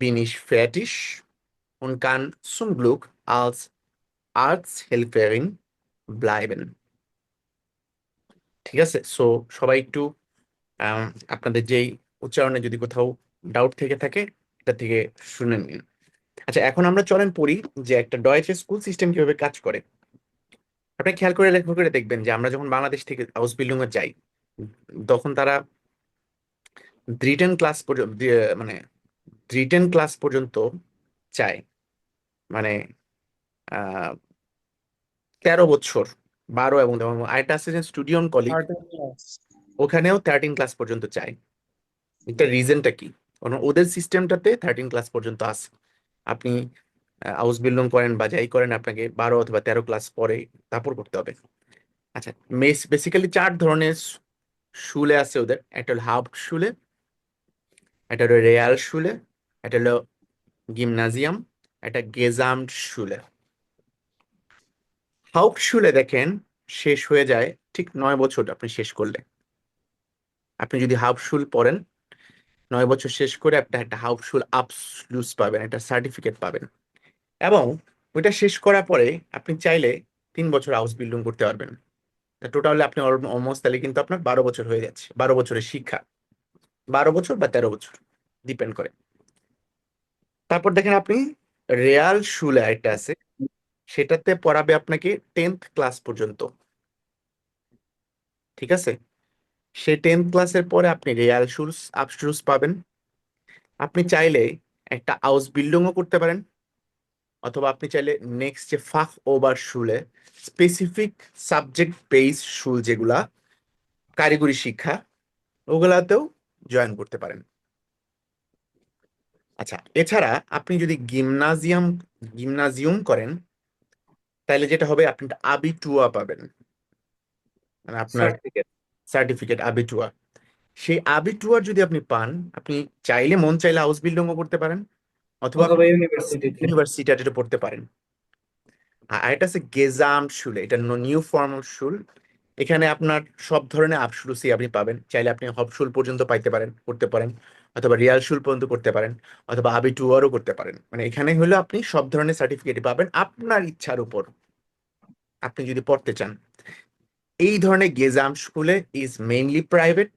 bin ich fertig und kann zum Glück als Arzthelferin bleiben. ঠিক আছে, so সবাই একটু আপনাদের যেই উচ্চারণে যদি কোথাও doubt থেকে থাকে এটা থেকে শুনে নিন। আচ্ছা, এখন আমরা চলেন পড়ি যে একটা ডয়েচে স্কুল সিস্টেম কিভাবে কাজ করে। আপনি খেয়াল করে লক্ষ্য করে দেখবেন যে আমরা যখন বাংলাদেশ থেকে আউসবিল্ডিং এ যাই, তখন তারা রিটেন ক্লাস পর্যন্ত মানে রিটেন ক্লাস পর্যন্ত চায়, মানে 13 বছর, 12 এবং আরেকটা আছে যে স্টুডিয়ন কলিগ, ওখানেও 13 ক্লাস পর্যন্ত চায়। এটা রিজনটা কি? কারণ ওদের সিস্টেমটাতে 13 ক্লাস পর্যন্ত আছে। আপনি হাউস বিল্ডিং করেন বা যাই করেন, আপনাকে 12 অথবা 13 ক্লাস পরে তারপর করতে হবে। আচ্ছা, বেসিক্যালি 4 ধরনের শুলে আছে ওদের। একটা হলো হাউপটশুলে, একটা হলো রেয়ালশুলে, একটা হলো গিমনাজিয়াম, একটা গেজামটশুলে। হাউপটশুলে দেখেন শেষ হয়ে যায় ঠিক 9 বছর আপনি শেষ করলে। আপনি যদি হাউপটশুল পড়েন 9 বছর শেষ করে আপনি একটা হাউপটশুল আবসলুস পাবেন, একটা সার্টিফিকেট পাবেন। এবং ওইটা শেষ করার পরে আপনি চাইলে 3 বছর আউসবিল্ডিং করতে পারবেন। টোটালি আপনি অলমোস্ট তাহলে কিন্তু আপনার 12 বছর হয়ে যাচ্ছে, 12 বছরের শিক্ষা, 12 বছর বা 13 বছর ডিপেন্ড করে। তারপর দেখেন আপনি রেয়াল শুলে একটা আছে, সেটাতে পড়াবে আপনাকে 10th ক্লাস পর্যন্ত। ঠিক আছে, সেই 10th ক্লাসের পরে আপনি রেয়াল শুলস আবসলুস পাবেন। আপনি চাইলে একটা আউস বিল্ডিংও করতে পারেন, অথবা আপনি চাইলে নেক্সট যে ফাখ ওভার শুলে স্পেসিফিক সাবজেক্ট বেস শুল যেগুলা কারিগরি শিক্ষা, ওগুলাতেও জয়েন করতে পারেন। আচ্ছা, এছাড়া আপনি যদি গিমনাজিয়াম করেন, তাহলে যেটা হবে আপনি একটা আবিটুয়া পাবেন, মানে আপনার
সার্টিফিকেট।
সার্টিফিকেট আবিটুয়া। সেই আবিটুয়ার যদি আপনি পান, আপনি চাইলে মন চাইলে হাউস বিল্ডিংও করতে পারেন, অথবা আপনি
অথবা ইউনিভার্সিটিতে।
ইউনিভার্সিটিতে পড়তে পারেন। আর এটা হচ্ছে গেজাম শুল, এটা নিউ ফর্ম অফ শুল। এখানে আপনার সব ধরনের আবশুলুসই আপনি পাবেন। চাইলে আপনি হবশুল পর্যন্ত পাইতে পারেন, করতে পারেন, অথবা রিয়াল শুল পর্যন্ত করতে পারেন, অথবা আবিটুয়ারও করতে পারেন। মানে এখানে হলো আপনি সব ধরনের সার্টিফিকেট পাবেন আপনার ইচ্ছার উপর, আপনি যদি পড়তে চান। এই ধরনের গেজাম স্কুলে ইজ মেইনলি প্রাইভেট,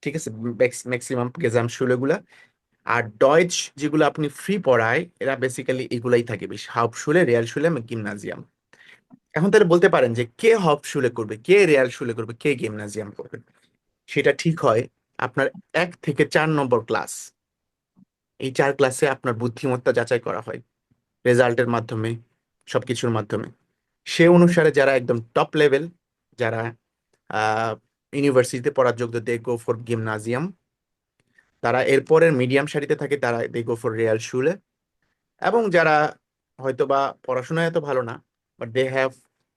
ঠিক আছে, ম্যাক্সিমাম গেজাম স্কুলগুলা। আর ডয়েচ যেগুলো আপনি ফ্রি পড়ায়, এরা বেসিক্যালি এগুলাই থাকে বেশি, হাউপশুলে, রিয়াল শুলে, গিমনাজিয়াম। এখন তাহলে বলতে পারেন যে কে হাউপশুলে করবে, কে রিয়াল শুলে করবে, কে গিমনাজিয়াম করবে। সেটা ঠিক হয় আপনার 1 থেকে 4 নম্বর ক্লাস। এই 4 ক্লাসে আপনার বুদ্ধিমত্তা যাচাই করা হয় রেজাল্টের মাধ্যমে, সবকিছুর মাধ্যমে। সে অনুসারে যারা একদম টপ লেভেল, যারা ইউনিভার্সিটিতে পড়ার যোগ্য, দে গো ফর গিমনাজিয়াম। তারা এরপরের মিডিয়াম সারিতে থাকে, তারা দে গো ফর রিয়াল শুলে। এবং যারা হয়তোবা পড়াশোনায় এত ভালো না, but they have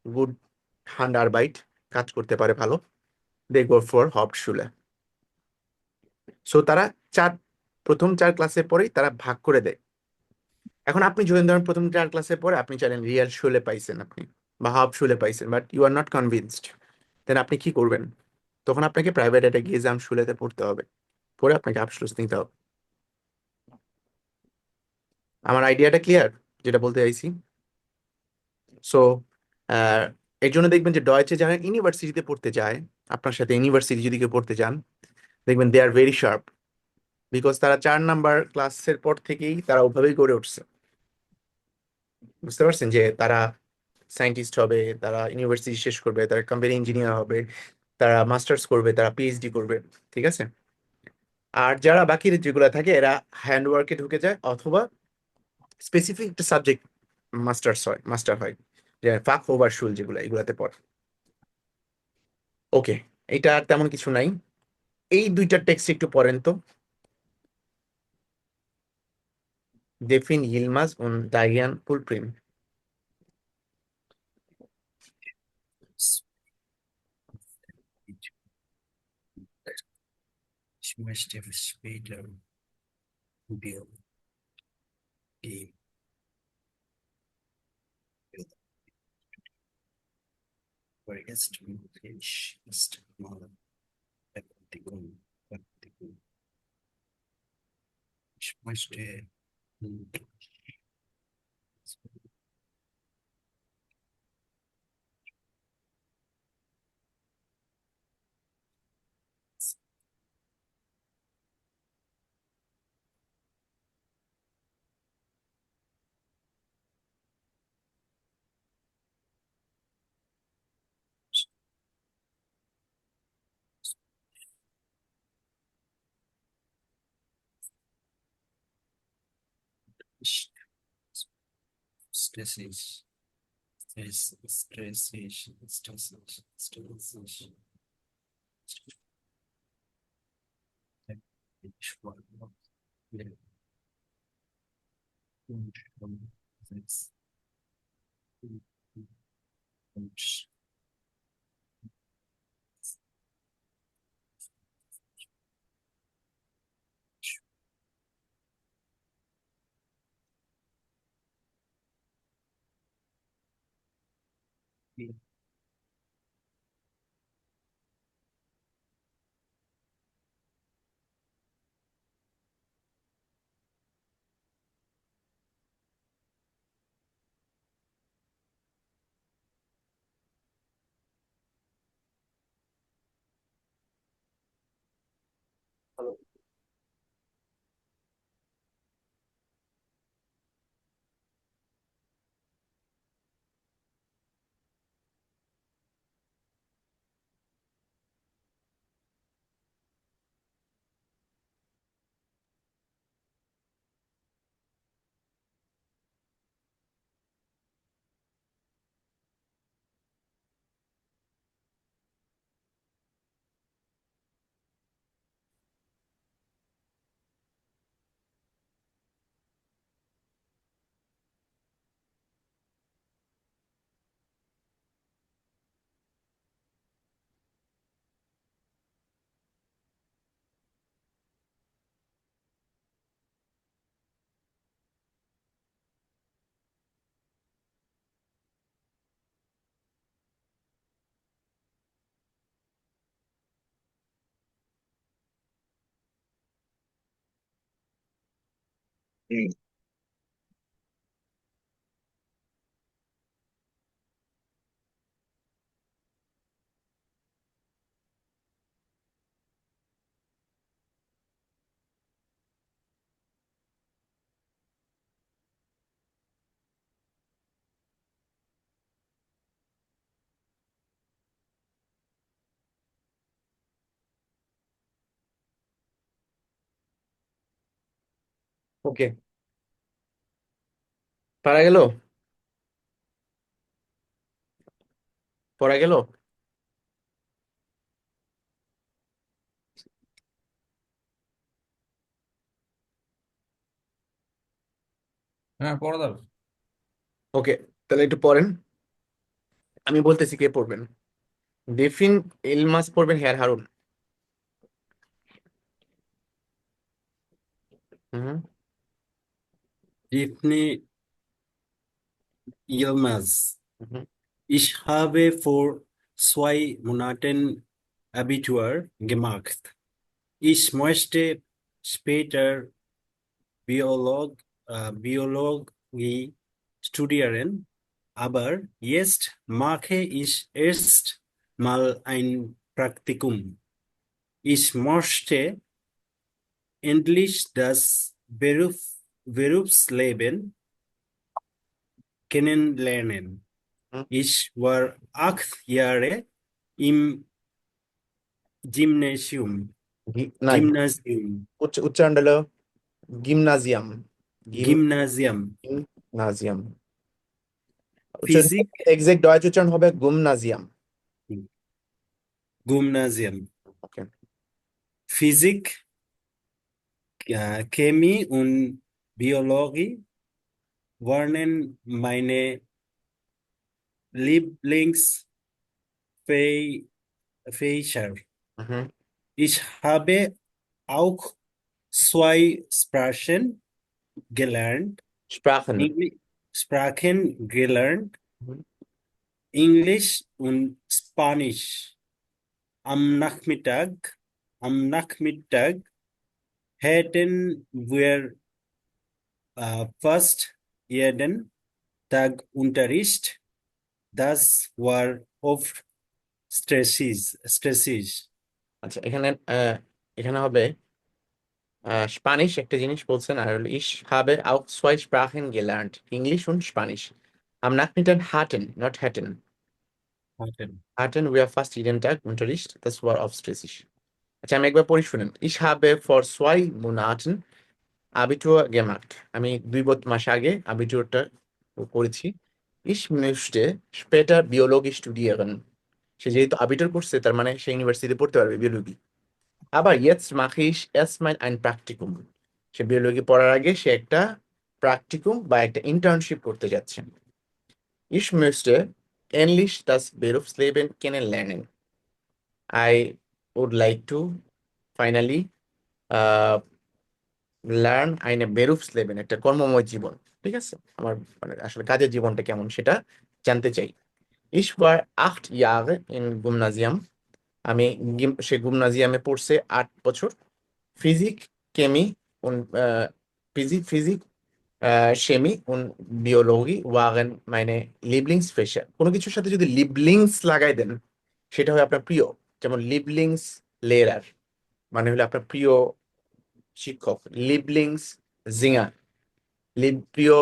good hand আরবাইট, কাজ করতে পারে ভালো, দে গো ফর হাউপটশুলে। সো তারা চার প্রথম 4 ক্লাসের পরেই তারা ভাগ করে দেয়। এখন আপনি যদি ধরেন প্রথম 4 ক্লাসের পরে আপনি চাইলেন রিয়াল শুলে পাইছেন আপনি, বা হাউপটশুলে পাইছেন, but you are not convinced, then আপনি কি করবেন? তখন আপনাকে প্রাইভেট একটা এক্সাম শুলেতে পড়তে হবে, পরে আপনাকে আবসলুস নিতে হবে। আমার আইডিয়াটা ক্লিয়ার, যেটা বলতে চাইছি? সো এর জন্য দেখবেন যে ডয়েচে যারা ইউনিভার্সিটিতে পড়তে যায়, আপনার সাথে ইউনিভার্সিটি যদি কেউ পড়তে চান, দেখবেন দে আর ভেরি শার্প, বিকজ তারা 4 নাম্বার ক্লাসের পর থেকেই তারা ওভাবেই গড়ে উঠছে। বুঝতে পারছেন যে তারা সায়েন্টিস্ট হবে, তারা ইউনিভার্সিটি শেষ করবে, তারা কোম্পানি ইঞ্জিনিয়ার হবে, তারা মাস্টার্স করবে, তারা পিএইচডি করবে। ঠিক আছে, আর যারা বাকি যেগুলো থাকে এরা হ্যান্ডওয়ার্কে ঢুকে যায়, অথবা স্পেসিফিক একটা সাবজেক্ট মাস্টার হয়, যে ফাক ওভার শুল যেগুলো, এগুলাতে পড়ে। ওকে, এটা আর তেমন কিছু নাই। এই দুইটা টেক্সট একটু পড়েন তো। Defin Yilmaz und Diane Pulprim.
Ich möchte später Bill geben. Aber jetzt will ich erst mal Erkundigung. Ich möchte stressig. Ich freue mich auf den Wunsch von Sitz. Und
ওকে, পারা গেল? পড়া গেল?
হ্যাঁ, পড়া যাবে।
ওকে, তাহলে একটু পড়েন, আমি বলতেছি কে পড়বেন। ডেফিন ইলমাস পড়বেন হেয়ার হারুন। হুম।
Defne Yilmaz.
হুম।
Ich habe vor 2 Monaten Abitur gemacht. Ich möchte später Biologie studieren, aber jetzt mache ich erst mal ein Praktikum. Ich möchte endlich das Berufsleben kennenlernen.
হুম।
Ich war 8 Jahre im Gymnasium.
না,
Gymnasium.
উচ্চারণটা হলো গিমনাজিয়াম।
Gymnasium.
গিমনাজিয়াম।
Physik.
Exact Deutsch উচ্চারণ হবে গুমনাজিয়াম।
Gymnasium.
Okay.
Physik, Chemie und Biologie waren meine Lieblingsfächer.
Hmm.
Ich habe auch 2 Sprachen gelernt.
Sprachen.
Sprachen gelernt.
Mhm.
Englisch und Spanisch. Am Nachmittag hätten wir fast jeden Tag Unterricht. Das war oft stressig.
আচ্ছা, এখানে এখানে হবে Spanish একটা জিনিস বলছেন, আর হলো ich habe auch 2 Sprachen gelernt, English und Spanish. Am Nachmittag hatten, not hatten. Hatten wir fast jeden Tag Unterricht, das war oft stressig. আচ্ছা, আমি একবার পড়ি শুনেন। Ich habe vor 2 Monaten Abitur gemacht. আমি 2 মাস আগে আবিটুরটা করেছি। Ich möchte später Biologie studieren. সে যেহেতু আবিটুর করছে, তার মানে সে ইউনিভার্সিটিতে পড়তে পারবে বিওলজি। আবার jetzt mache ich erstmal ein Praktikum. সে বিওলজি পড়ার আগে সে একটা প্র্যাকটিকুম বা একটা ইন্টার্নশিপ করতে যাচ্ছে। Ich möchte endlich das Berufsleben kennenlernen. I would like to finally learn eine Berufsleben, একটা কর্মময় জীবন। ঠিক আছে, আমার মানে আসলে কাজের জীবনটা কেমন সেটা জানতে চাই। Ich war 8 Jahre im Gymnasium. আমি সে গুমনাজিয়ামে পড়ছে 8 বছর। ফিজিক, কেমি und Physik, Chemie und Biologie waren meine Lieblingsfächer। কোনো কিছুর সাথে যদি লিবলিংস লাগাই দেন সেটা হয় আপনার প্রিয়। যেমন লিবলিংস লেয়ার মানে হলো আপনার প্রিয় শিক্ষক, লিবলিংস জিঙ্গার, প্রিয়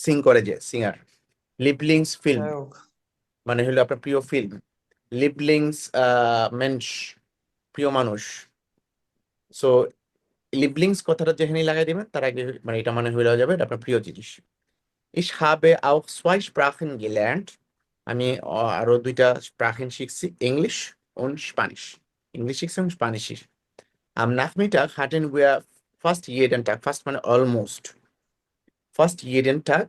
সিং করে যে সিঙ্গার, লিবলিংস ফিল্ম
গায়ক।
মানে হলো আপনার প্রিয় ফিল্ম, লিবলিংস মেনশ প্রিয় মানুষ। সো লিবলিংস কথাটা যেখানেই লাগাই দিবেন তার আগে মানে এটা মানে হয়ে যাবে এটা আপনার প্রিয় জিনিস। Ich habe auch 2 Sprachen gelernt। আমি আরো 2টা Sprachen শিখছি, Englisch und Spanisch। Englisch শিখছি und Spanisch শিখছি। Am Nachmittag hatten wir fast jeden Tag, fast মানে almost, fast jeden Tag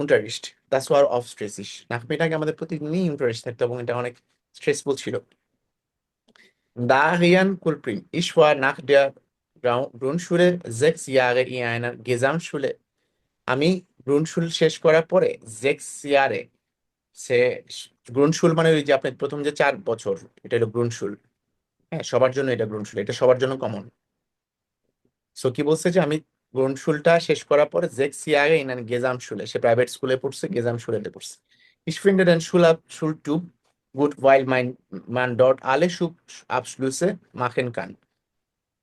Unterricht। Das war oft stressig। Nachmittag আমাদের প্রতিদিনই Unterricht থাকতো এবং এটা অনেক স্ট্রেসফুল ছিল। Darian Kulprin, ich war nach der Grundschule 6 Jahre in einer Gesamtschule। আমি গ্রুন্ডশুল শেষ করার পরে 6 ইয়ারে সে গ্রুন্ডশুল মানে ওই যে আপনি প্রথম যে 4 বছর এটা হলো গ্রুন্ডশুল। হ্যাঁ, সবার জন্য এটা গ্রুন্ডশুল, এটা সবার জন্য কমন। সো কি বলছে যে আমি গ্রুন্ডশুলটা শেষ করার পরে 6 Jahre in einer Gesamtschule, say private স্কুলে পড়ছে, Gesamtschule পড়ছে। Ich finde den Schultyp gut, weil man dort alle Schulabschlüsse machen kann।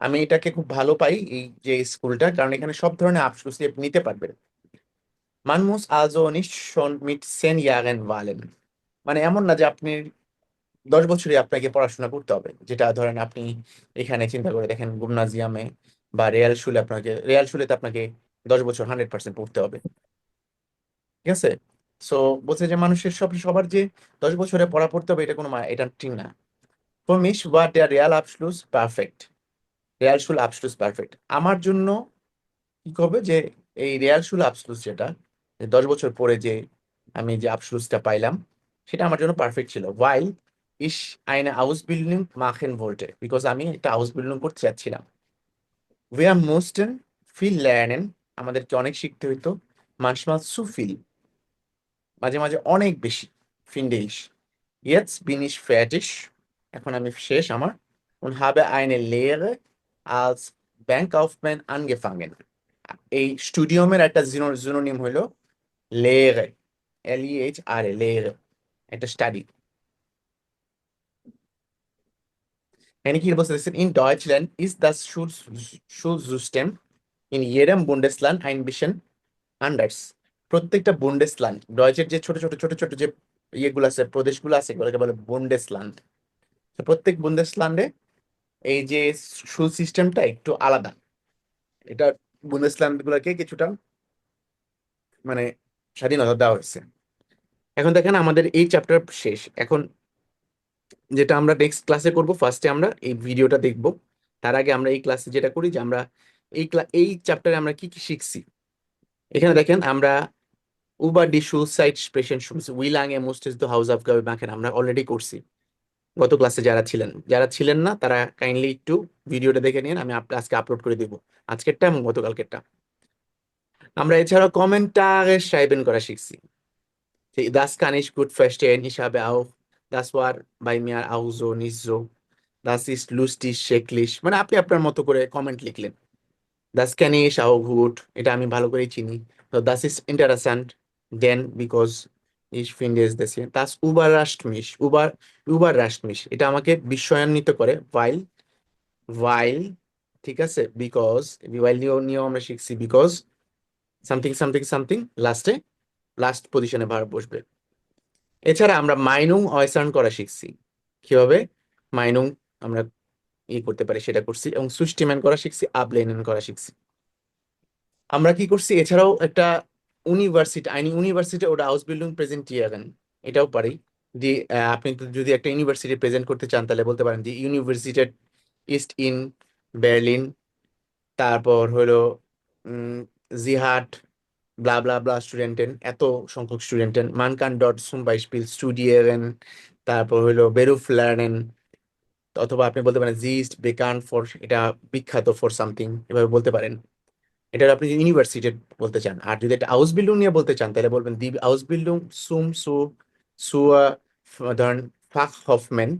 আমি এটাকে খুব ভালো পাই এই যে স্কুলটা, কারণ এখানে সব ধরনের আবসলুস নিতে পারবেন। Man muss also nicht schon mit 10 Jahren wählen। মানে এমন না যে আপনি 10 বছরই আপনাকে পড়াশোনা করতে হবে, যেটা ধরেন আপনি এখানে চিন্তা করে দেখেন গুমনাজিয়ামে বা রিয়াল শুলেতে আপনাকে 10 বছর 100% পড়তে হবে, ঠিক আছে? সো বলছে যে মানুষের সবার যে 10 বছরে পড়া পড়তে হবে এটা এটা ঠিক না। Für mich war der Realabschluss perfekt। Realschulabschluss perfekt। আমার জন্য কি হবে যে এই Realschulabschluss যেটা 10 বছর পরে যে আমি যে আবসলুসটা পাইলাম সেটা আমার জন্য পারফেক্ট ছিল। Weil ich eine Ausbildung machen wollte। Because আমি একটা Ausbildung করতে চাচ্ছিলাম। Wir mussten viel lernen। আমাদেরকে অনেক শিখতে হইতো। Manchmal zu viel। মাঝে মাঝে অনেক বেশি। Finde ich। Jetzt bin ich fertig। এখন আমি শেষ আমার। Und habe eine Lehre als Bankkaufmann angefangen। এই স্টুডিয়ামের একটা জিনোনিম হইলো লেরে, LEHRE, লেরে, একটা স্টাডি। এখানে কি বলতেছেন, in Deutschland ist das Schulsystem in jedem Bundesland ein bisschen anders। প্রত্যেকটা বুন্ডেসল্যান্ড, ডয়েচের যে ছোট ছোট ছোট ছোট যে ইয়েগুলো আছে, প্রদেশগুলো আছে, এগুলোকে বলে বুন্ডেসল্যান্ড। প্রত্যেক বুন্ডেসল্যান্ডে এই যে স্কুল সিস্টেমটা একটু আলাদা। এটা বুন্ডেসল্যান্ড গুলোকে কিছুটা মানে স্বাধীনতা দেওয়া হয়েছে। এখন দেখেন আমাদের এই চ্যাপ্টার শেষ। এখন যেটা আমরা নেক্সট ক্লাসে করব, ফার্স্টে আমরা এই ভিডিওটা দেখব। তার আগে আমরা এই ক্লাসে যেটা করি যে আমরা এই চ্যাপ্টারে আমরা কি কি শিখছি। এখানে দেখেন আমরা über die Schulzeit sprechen schon, wie lange musstest du Hausaufgaben machen আমরা অলরেডি করছি গত ক্লাসে। যারা ছিলেন না তারা কাইন্ডলি একটু ভিডিওটা দেখে নিন, আমি আজকে আপলোড করে দিব, আজকেরটা এবং গতকালকেরটা। আমরা এছাড়াও কমেন্টারে schreiben করা শিখছি। Das kann ich gut verstehen, ich habe auch, das war bei mir auch so, nicht so, das ist lustig, schrecklich, মানে আপনি আপনার মতো করে কমেন্ট লিখলেন। Das kenne ich auch gut, এটা আমি ভালো করে চিনি। So das ist interessant, denn because ich finde es das hier, das überrascht mich, überrascht mich, এটা আমাকে বিস্ময়ান্বিত করে, weil ঠিক আছে, because while নিয়েও আমরা শিখছি, because something লাস্ট পজিশনে ভার্ব বসবে। এছাড়া আমরা মাইনুং অয়সার্ন করা শিখছি, কিভাবে মাইনুং আমরা করতে পারি সেটা করছি, এবং সুস্টিম্যান করা শিখছি, আবলেনেন করা শিখছি। আমরা কি করছি এছাড়াও একটা eine Universität oder Ausbildung präsentieren, এটাও পারি। যে আপনি যদি একটা ইউনিভার্সিটি প্রেজেন্ট করতে চান তাহলে বলতে পারেন যে Universität ist in Berlin, তারপর হলো sie hat bla bla bla Studenten, এত সংখ্যক স্টুডেন্টেন, man kann dort zum Beispiel studieren, তারপর হলো Beruf lernen, অথবা আপনি বলতে পারেন sie ist bekannt for, এটা বিখ্যাত for something, এভাবে বলতে পারেন। এটা আপনি ইউনিভার্সিটি বলতে চান। আর যদি একটা Ausbildung নিয়ে বলতে চান তাহলে বলবেন দি Ausbildung zur ধরেন Fachhoffmann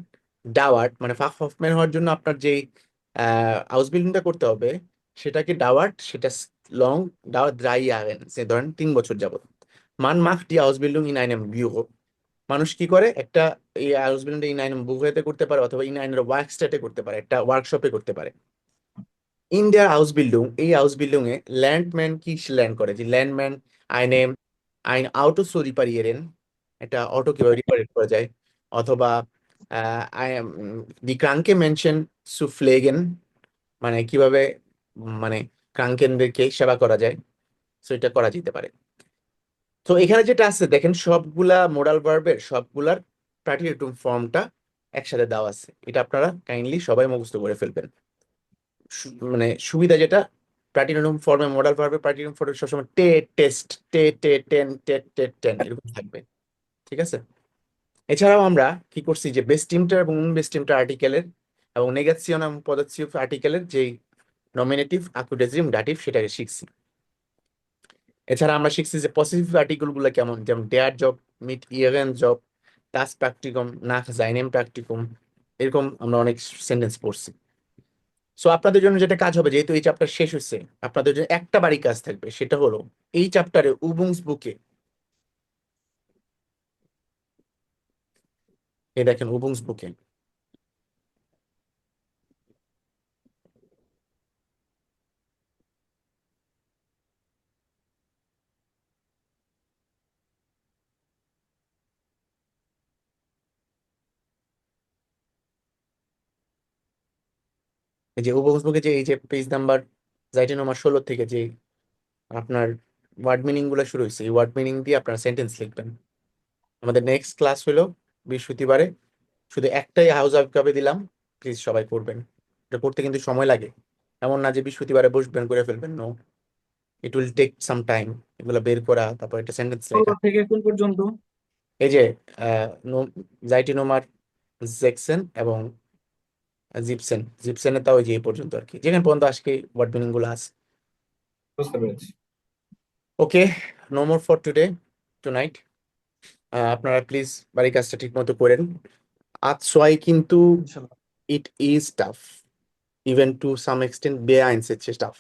dauert, মানে Fachhoffmann হওয়ার জন্য আপনার যেই Ausbildungটা করতে হবে সেটাকে dauert, সেটা লং dauert 3 Jahre, সে ধরেন 3 বছর যাবত। Man macht die Ausbildung in einem Büro, মানুষ কি করে একটা এই Ausbildung ইন einem Büroতে করতে পারে অথবা ইন einer Werkstätte করতে পারে, একটা ওয়ার্কশপে করতে পারে। ইন দেয়ার Ausbildung, এই Ausbildung এ ল্যান্ডম্যান কি ল্যান্ড করে, যে ল্যান্ডম্যান আইনে আইন আউটো সো রিপারিয়েরেন, একটা অটো কিভাবে রিপারেট করা যায়, অথবা দি ক্রাঙ্কে মেনশন সু ফ্লেগেন, মানে কিভাবে মানে ক্রাঙ্কেনদেরকে সেবা করা যায়, সো এটা করা যেতে পারে। তো এখানে যেটা আছে দেখেন সবগুলা মোডাল ভার্বের সবগুলার প্রাটিটিউড ফর্মটা একসাথে দেওয়া আছে, এটা আপনারা কাইন্ডলি সবাই মুখস্থ করে ফেলবেন। মানে সুবিধা যেটা, প্লাটিনাম ফর্মে মডাল ভার্বে প্লাটিনাম ফর্মে সবসময় টে টেস্ট টে টে টেন টে টে টেন এরকম থাকবে, ঠিক আছে। এছাড়াও আমরা কি করছি যে বেস্ট টিমটা এবং বেস্ট টিমটা আর্টিকেলের এবং নেগেসিয়ন এবং পদার্থীয় আর্টিকেলের যেই নমিনেটিভ অ্যাকুডেসিভ ডাটিভ সেটাকে শিখছি। এছাড়া আমরা শিখছি যে পজিটিভ আর্টিকেল গুলো কেমন, যেমন ডেয়ার জব, মিট ইয়েরেন জব, টাস প্র্যাকটিকম, নাখ জাইনেম প্র্যাকটিকম, এরকম আমরা অনেক সেন্টেন্স পড়ছি। সো আপনাদের জন্য যেটা কাজ হবে, যেহেতু এই চ্যাপ্টার শেষ হচ্ছে, আপনাদের জন্য একটা বাড়ি কাজ থাকবে, সেটা হলো এই চ্যাপ্টারে উবুংস বুকে, এই দেখেন উবুংস বুকে এই যে উবুংস বুকে যে এই যে পেজ নাম্বার সাইটে নম্বর 16 থেকে যে আপনার ওয়ার্ড মিনিং গুলো শুরু হয়েছে, এই ওয়ার্ড মিনিং দিয়ে আপনার সেন্টেন্স লিখবেন। আমাদের নেক্সট ক্লাস হলো বৃহস্পতিবারে, শুধু একটাই হাউস ওয়াইফ কপি দিলাম, প্লিজ সবাই করবেন। এটা করতে কিন্তু সময় লাগে, এমন না যে বৃহস্পতিবারে বসবেন করে ফেলবেন, no, it will take some time এগুলো বের করা, তারপর একটা সেন্টেন্স
16
লেখা।
থেকে কোন পর্যন্ত?
এই যে জাইটিনোমার, জেকসেন এবং জিপসেনের তাও এই যে এই পর্যন্ত আর কি, যেখানে পর্যন্ত আজকে ওয়ার্ড মিনিং গুলো আছে।
বুঝতে পেরেছি।
Okay, no more for today tonight. আপনারা প্লিজ বাড়ির কাজটা ঠিক মতো করেন। আজ সোয়াই কিন্তু
ইনশাল্লাহ।
It is tough, even to some extent বেআইনসের চেয়ে টাফ,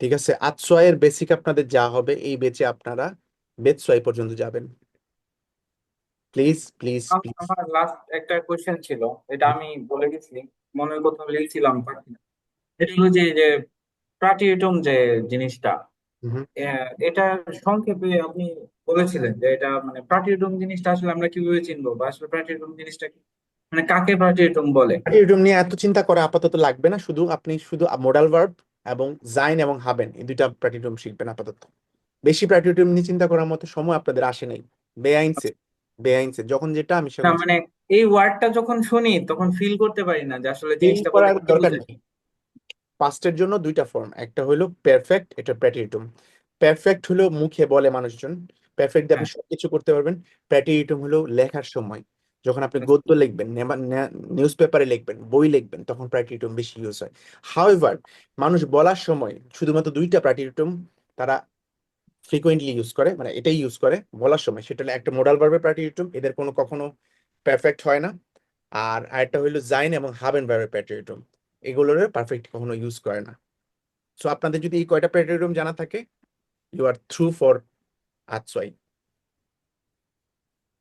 ঠিক আছে। আজ সোয়াইয়ের বেসিক আপনাদের যা হবে এই বেচে আপনারা বেদ সোয়াই পর্যন্ত যাবেন, প্লিজ প্লিজ প্লিজ।
আমার লাস্ট একটা কোয়েশ্চেন ছিল, এটা আমি বলে গেছি, মনের কথা লিখছিলাম পারছি না। এটা হলো যে প্রাটিউটুম যে জিনিসটা, এটা সংক্ষেপে আপনি বলেছিলেন যে এটা মানে প্রাটিউটুম জিনিসটা আসলে আমরা কিভাবে চিনবো, বা আসলে প্রাটিউটুম জিনিসটা কি, মানে কাকে প্রাটিউটুম বলে?
প্রাটিউটুম নিয়ে এত চিন্তা করা আপাতত লাগবে না, শুধু আপনি শুধু মোডাল ভার্ব এবং জাইন এবং হাবেন এই দুইটা প্রাটিউটুম শিখবেন আপাতত। বেশি প্রাটিউটুম নিয়ে চিন্তা করার মতো সময় আপনাদের আসে নাই, বেআইনসে বেআইনসে যখন যেটা আমি
না
সেখন
মানে এই ওয়ার্ডটা যখন শুনি তখন ফিল করতে পারি না যে আসলে
ফিল
জিনিসটা বলতে
করার
কি
দরকার
বোঝায়।
নেই। পাস্টের জন্য দুইটা ফর্ম, একটা হলো পারফেক্ট, এটা প্র্যাটিউটুম। পারফেক্ট হলো মুখে বলে মানুষজন, পারফেক্ট দিয়ে আপনি
হ্যাঁ,
সবকিছু করতে পারবেন। প্র্যাটিউটুম হলো লেখার সময়, যখন আপনি
আচ্ছা।
গদ্য লিখবেন, নিউজ পেপারে লিখবেন, বই লিখবেন, তখন প্র্যাটিউটুম বেশি ইউজ হয়। হাউএভার মানুষ বলার সময় শুধুমাত্র দুইটা প্র্যাটিউটুম তারা ফ্রিকোয়েন্টলি ইউজ করে, মানে এটাই ইউজ করে বলার সময়, সেটা হলো একটা মোডাল ভার্বের প্র্যাটিউটুম, এদের কোনো কখনো পারফেক্ট হয় না। আর আরেকটা হলো জাইন এবং হাবেন ভার্বের প্র্যাটিউটুম, এগুলোর পারফেক্ট কখনো ইউজ করে না। সো আপনাদের যদি এই কয়টা প্ল্যানেটোরিয়াম জানা থাকে, ইউ আর থ্রু ফর আজসোয়াই।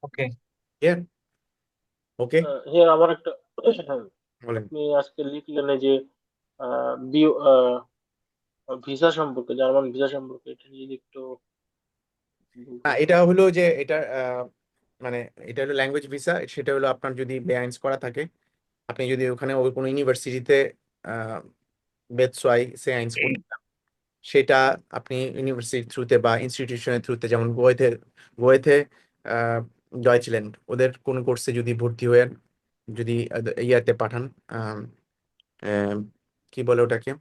Okay,
clear? ওকে,
হ্যাঁ, আমার একটা
বলেন।
আপনি আজকে লিখলেন এই যে ভিসা সম্পর্কে, জার্মান ভিসা সম্পর্কে, এটা যদি একটু বলতেন।
এটা হলো যে এটা মানে এটা হলো ল্যাঙ্গুয়েজ ভিসা, সেটা হলো আপনার যদি বেআইনস করা থাকে, আপনি যদি ওখানে ওই কোনো ইউনিভার্সিটিতে বেতসোয়াই সে আইনস করতে চান, সেটা আপনি ইউনিভার্সিটির থ্রুতে বা ইনস্টিটিউশনের থ্রুতে, যেমন গোয়েতে গোয়েতে জয়চিল্যান্ড ওদের কোন কোর্সে যদি ভর্তি হয়ে যদি ইয়াতে পাঠান, আম, কি বলে ওটাকে,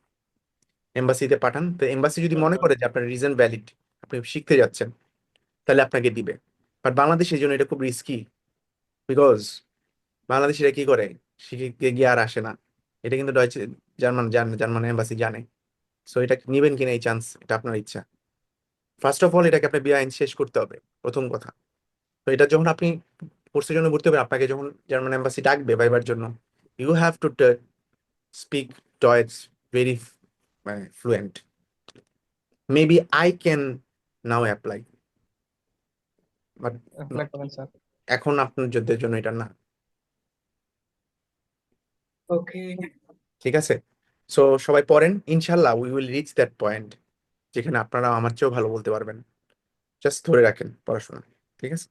এম্বাসিতে পাঠান, তো এম্বাসি যদি মনে করে যে আপনার রিজন ভ্যালিড, আপনি শিখতে যাচ্ছেন, তাহলে আপনাকে দিবে। বাট বাংলাদেশের জন্য এটা খুব রিস্কি, বিকজ বাংলাদেশিরা কি করে শিখে গিয়ে আর আসে না, এটা কিন্তু ডয়েচে জার্মান জার্মান এম্বাসি জানে। সো এটা নিবেন কিনা এই চান্স, এটা আপনার ইচ্ছা। ফার্স্ট অফ অল এটাকে আপনার বিআইন শেষ করতে হবে, প্রথম কথা। তো এটা যখন আপনি কোর্সের জন্য ভর্তি হবেন, আপনাকে যখন জার্মান এম্বাসি ডাকবে ভাইবার জন্য, ইউ হ্যাভ টু স্পিক ডয়েচ ভেরি মানে fluent. Maybe I can now apply, but
apply করেন স্যার।
এখন আপনাদের জন্য এটা না।
ওকে,
ঠিক আছে, সো সবাই পড়েন, ইনশাল্লাহ we will reach that point যেখানে আপনারা আমার চেয়েও ভালো বলতে পারবেন। জাস্ট ধরে রাখেন পড়াশোনা, ঠিক আছে?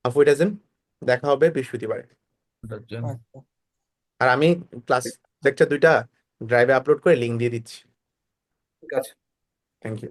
আফু ইটাজেন, দেখা হবে বৃহস্পতিবারে।
Dajjal.
আচ্ছা।
আর আমি ক্লাস লেকচার 2টা ড্রাইভে আপলোড করে লিঙ্ক দিয়ে দিচ্ছি।
ঠিক আছে।
Thank you.